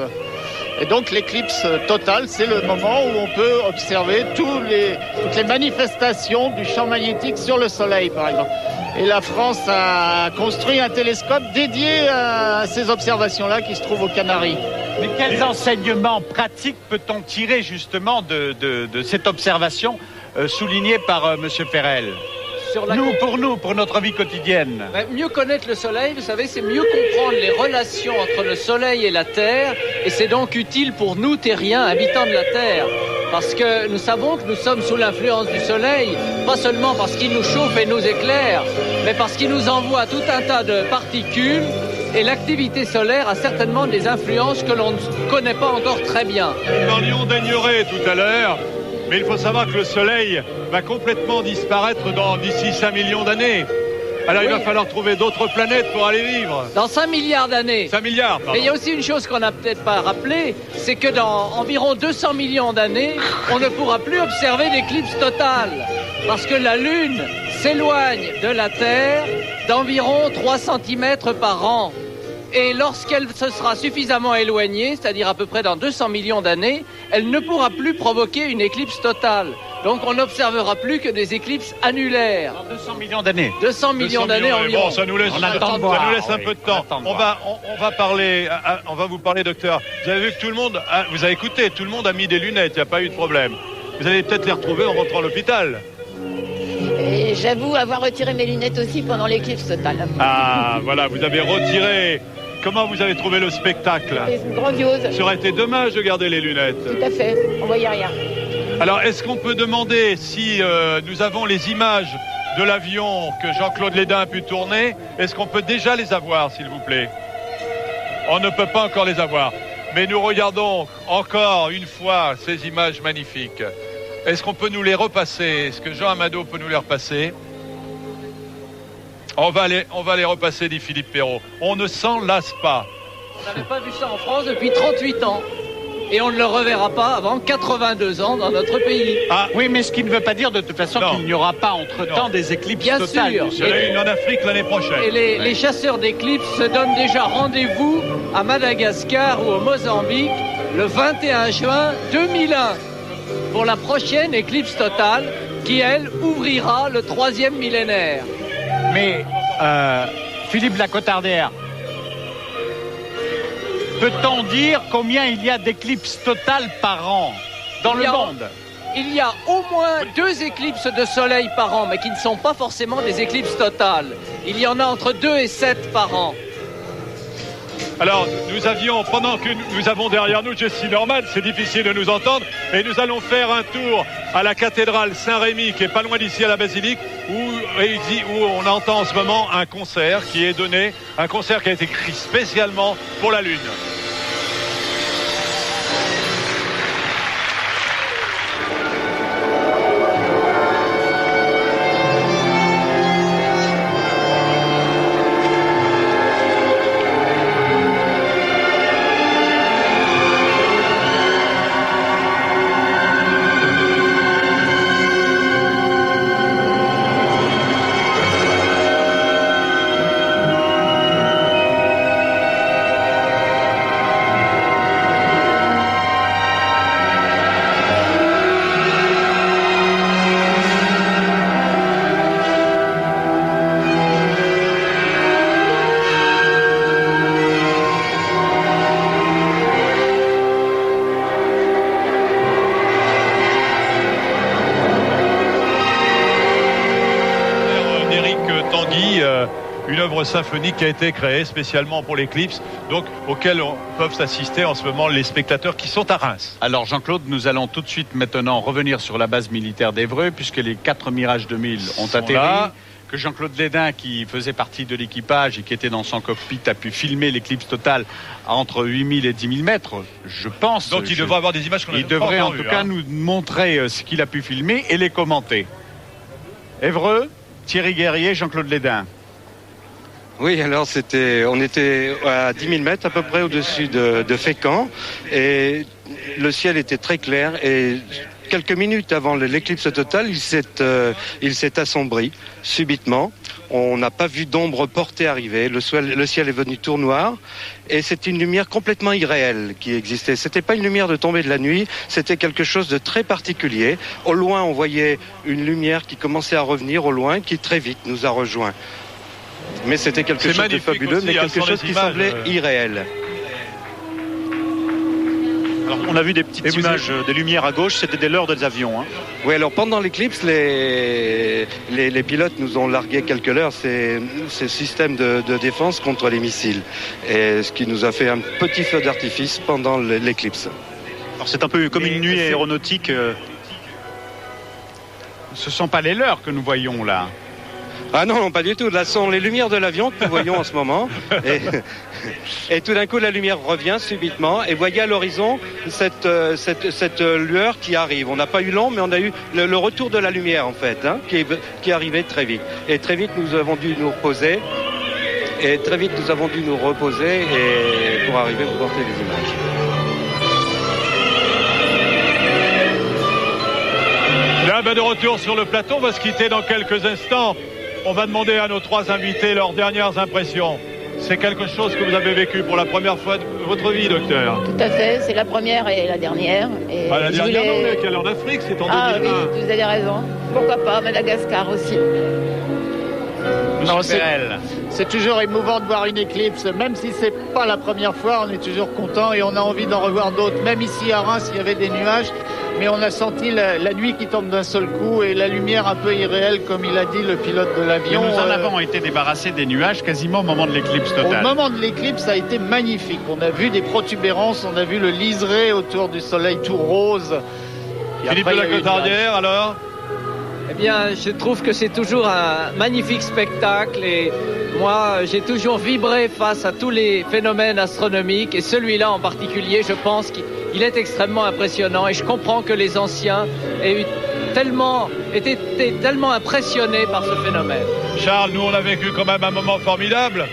Et donc, l'éclipse totale, c'est le moment où on peut observer toutes les manifestations du champ magnétique sur le Soleil, par exemple. Et la France a construit un télescope dédié à ces observations-là qui se trouve aux Canaries. Mais quels enseignements pratiques peut-on tirer justement de cette observation soulignée par M. Ferrel? Pour notre vie quotidienne. Mieux connaître le Soleil, vous savez, c'est mieux comprendre les relations entre le Soleil et la Terre, et c'est donc utile pour nous, terriens, habitants de la Terre. Parce que nous savons que nous sommes sous l'influence du Soleil, pas seulement parce qu'il nous chauffe et nous éclaire, mais parce qu'il nous envoie tout un tas de particules, et l'activité solaire a certainement des influences que l'on ne connaît pas encore très bien. Nous parlions d'ignorer tout à l'heure, mais il faut savoir que le Soleil va complètement disparaître d'ici 5 millions d'années. Alors il va falloir trouver d'autres planètes pour aller vivre. Dans 5 milliards d'années. 5 milliards, pardon. Mais il y a aussi une chose qu'on n'a peut-être pas rappelée, c'est que dans environ 200 millions d'années, on ne pourra plus observer d'éclipse totale. Parce que la Lune s'éloigne de la Terre d'environ 3 cm par an. Et lorsqu'elle se sera suffisamment éloignée, c'est-à-dire à peu près dans 200 millions d'années, elle ne pourra plus provoquer une éclipse totale. Donc on n'observera plus que des éclipses annulaires. 200 millions d'années. 200 millions d'années environ. Bon, ça nous laisse un peu de temps. On va vous parler, docteur. Vous avez vu que tout le monde, vous avez écouté, tout le monde a mis des lunettes, il n'y a pas eu de problème. Vous allez peut-être les retrouver en rentrant à l'hôpital. Et j'avoue avoir retiré mes lunettes aussi pendant l'éclipse totale. Ah, voilà, vous avez retiré. Comment vous avez trouvé le spectacle? C'est grandiose. Ça aurait été dommage de garder les lunettes. Tout à fait, on voyait rien. Alors, est-ce qu'on peut demander si nous avons les images de l'avion que Jean-Claude Lédin a pu tourner? Est-ce qu'on peut déjà les avoir, s'il vous plaît? On ne peut pas encore les avoir. Mais nous regardons encore une fois ces images magnifiques. Est-ce qu'on peut nous les repasser? Est-ce que Jean Amado peut nous les repasser? On va les repasser, dit Philippe Perrault. On ne s'en lasse pas. On n'avait pas vu ça en France depuis 38 ans. Et on ne le reverra pas avant 82 ans dans notre pays. Ah oui, mais ce qui ne veut pas dire de toute façon qu'il n'y aura pas entre-temps des éclipses totales. Bien sûr. Il y en a une en Afrique l'année prochaine. Et les chasseurs d'éclipses se donnent déjà rendez-vous à Madagascar ou au Mozambique le 21 juin 2001 pour la prochaine éclipse totale qui, elle, ouvrira le 3e millénaire. Mais Philippe Lacotardère, peut-on dire combien il y a d'éclipses totales par an dans le monde? Il y a au moins 2 éclipses de soleil par an, mais qui ne sont pas forcément des éclipses totales. Il y en a entre 2 et 7 par an. Alors, pendant que nous avons derrière nous Jessie Norman, c'est difficile de nous entendre, et nous allons faire un tour à la cathédrale Saint-Rémy, qui est pas loin d'ici à la basilique, où on entend en ce moment un concert qui est donné, un concert qui a été écrit spécialement pour la Lune. Une œuvre symphonique qui a été créée spécialement pour l'éclipse, donc auquel peuvent s'assister en ce moment les spectateurs qui sont à Reims. Alors Jean-Claude, nous allons tout de suite maintenant revenir sur la base militaire d'Évreux, puisque les 4 Mirage 2000 ont atterri. Là. Que Jean-Claude Lédin, qui faisait partie de l'équipage et qui était dans son cockpit, a pu filmer l'éclipse totale à entre 8000 et 10 000 mètres, je pense. Donc il devrait avoir des images qu'on a pas encore vues. Il devrait en tout cas nous montrer ce qu'il a pu filmer et les commenter. Évreux, Thierry Guerrier, Jean-Claude Lédin. Oui, alors on était à 10 000 mètres à peu près au-dessus de Fécamp et le ciel était très clair et quelques minutes avant l'éclipse totale, il s'est assombri subitement. On n'a pas vu d'ombre portée arriver. Le ciel est venu tout noir et c'est une lumière complètement irréelle qui existait. C'était pas une lumière de tombée de la nuit, c'était quelque chose de très particulier. Au loin, on voyait une lumière qui commençait à revenir au loin, qui très vite nous a rejoints. Mais c'était quelque chose de fabuleux, aussi, mais quelque chose qui semblait irréel. Alors, on a vu des petites images, des lumières à gauche, c'était des leurres des avions. Hein. Oui, alors pendant l'éclipse, les pilotes nous ont largué quelques leurres, c'est système de défense contre les missiles. Et ce qui nous a fait un petit feu d'artifice pendant l'éclipse. Alors c'est un peu comme une nuit aéronautique. Ce ne sont pas les leurres que nous voyons là. Ah non, pas du tout. Là, ce sont les lumières de l'avion que nous voyons en ce moment. Et tout d'un coup, la lumière revient subitement. Et voyez à l'horizon cette lueur qui arrive. On n'a pas eu l'ombre, mais on a eu le retour de la lumière, en fait, hein, qui est arrivé très vite. Et très vite, nous avons dû nous reposer. Et pour arriver à vous porter les images. Là, de retour sur le plateau, on va se quitter dans quelques instants. On va demander à nos 3 invités leurs dernières impressions C'est quelque chose que vous avez vécu pour la première fois de votre vie, docteur. Tout à fait, c'est la première et la dernière. Et la dernière, non, mais qu'elle est en Afrique, c'est en 2001. Ah oui, vous avez raison. Pourquoi pas, Madagascar aussi. Non, c'est toujours émouvant de voir une éclipse, même si c'est pas la première fois, on est toujours content et on a envie d'en revoir d'autres. Même ici à Reims, il y avait des nuages, mais on a senti la nuit qui tombe d'un seul coup et la lumière un peu irréelle, comme il a dit le pilote de l'avion. Nous en avons été débarrassés des nuages quasiment au moment de l'éclipse totale. Au moment de l'éclipse, ça a été magnifique. On a vu des protubérances, on a vu le liseré autour du soleil tout rose. Philippe de la Cotardière, alors? Eh bien, je trouve que c'est toujours un magnifique spectacle et moi, j'ai toujours vibré face à tous les phénomènes astronomiques et celui-là en particulier, je pense qu'il est extrêmement impressionnant et je comprends que les anciens aient été tellement impressionnés par ce phénomène. Charles, nous on a vécu quand même un moment formidable,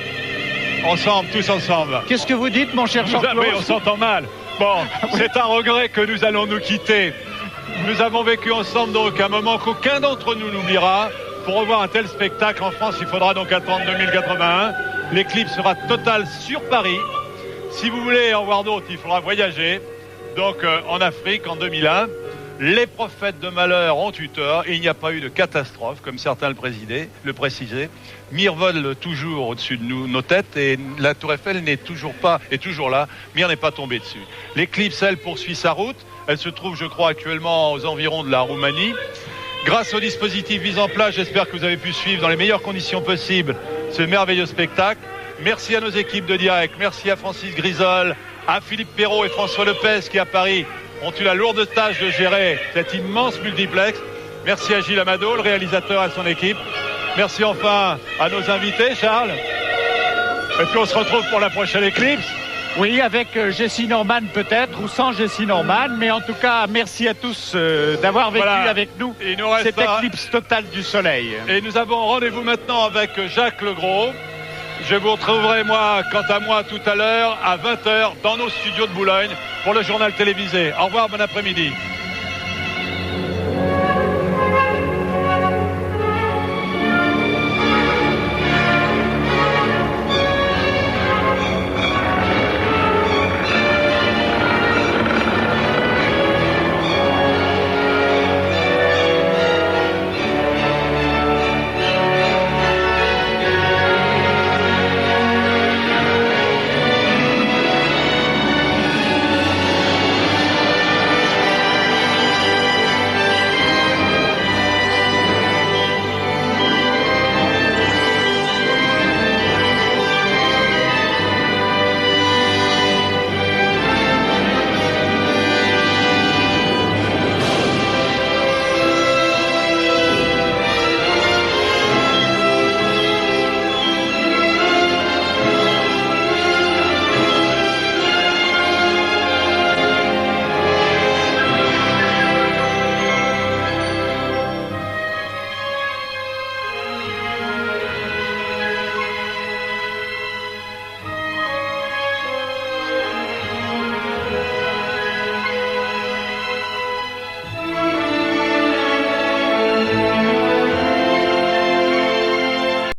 ensemble, tous ensemble. Qu'est-ce que vous dites, mon cher Jean-Claude? Oui, on s'entend mal. Bon, c'est un regret que nous allons nous quitter. Nous avons vécu ensemble donc un moment qu'aucun d'entre nous n'oubliera. Pour revoir un tel spectacle en France, il faudra donc attendre 2081. L'éclipse sera totale sur Paris. Si vous voulez en voir d'autres, il faudra voyager. Donc en Afrique, en 2001, les prophètes de malheur ont eu tort. Il n'y a pas eu de catastrophe, comme certains le précisaient. Mir vole toujours au-dessus de nos têtes et la Tour Eiffel est toujours là. Mir n'est pas tombé dessus. L'éclipse, elle, poursuit sa route. Elle se trouve, je crois, actuellement aux environs de la Roumanie. Grâce au dispositif mis en place, j'espère que vous avez pu suivre dans les meilleures conditions possibles ce merveilleux spectacle. Merci à nos équipes de direct. Merci à Francis Grisol, à Philippe Perrault et François Lepez qui, à Paris, ont eu la lourde tâche de gérer cet immense multiplex. Merci à Gilles Amado, le réalisateur, et à son équipe. Merci enfin à nos invités, Charles. Et puis on se retrouve pour la prochaine éclipse. Oui, avec Jessie Norman peut-être, ou sans Jessie Norman, mais en tout cas, merci à tous d'avoir vécu avec nous cette éclipse totale du soleil. Et nous avons rendez-vous maintenant avec Jacques Legros. Je vous retrouverai, moi, quant à moi, tout à l'heure, à 20h, dans nos studios de Boulogne, pour le journal télévisé. Au revoir, bon après-midi.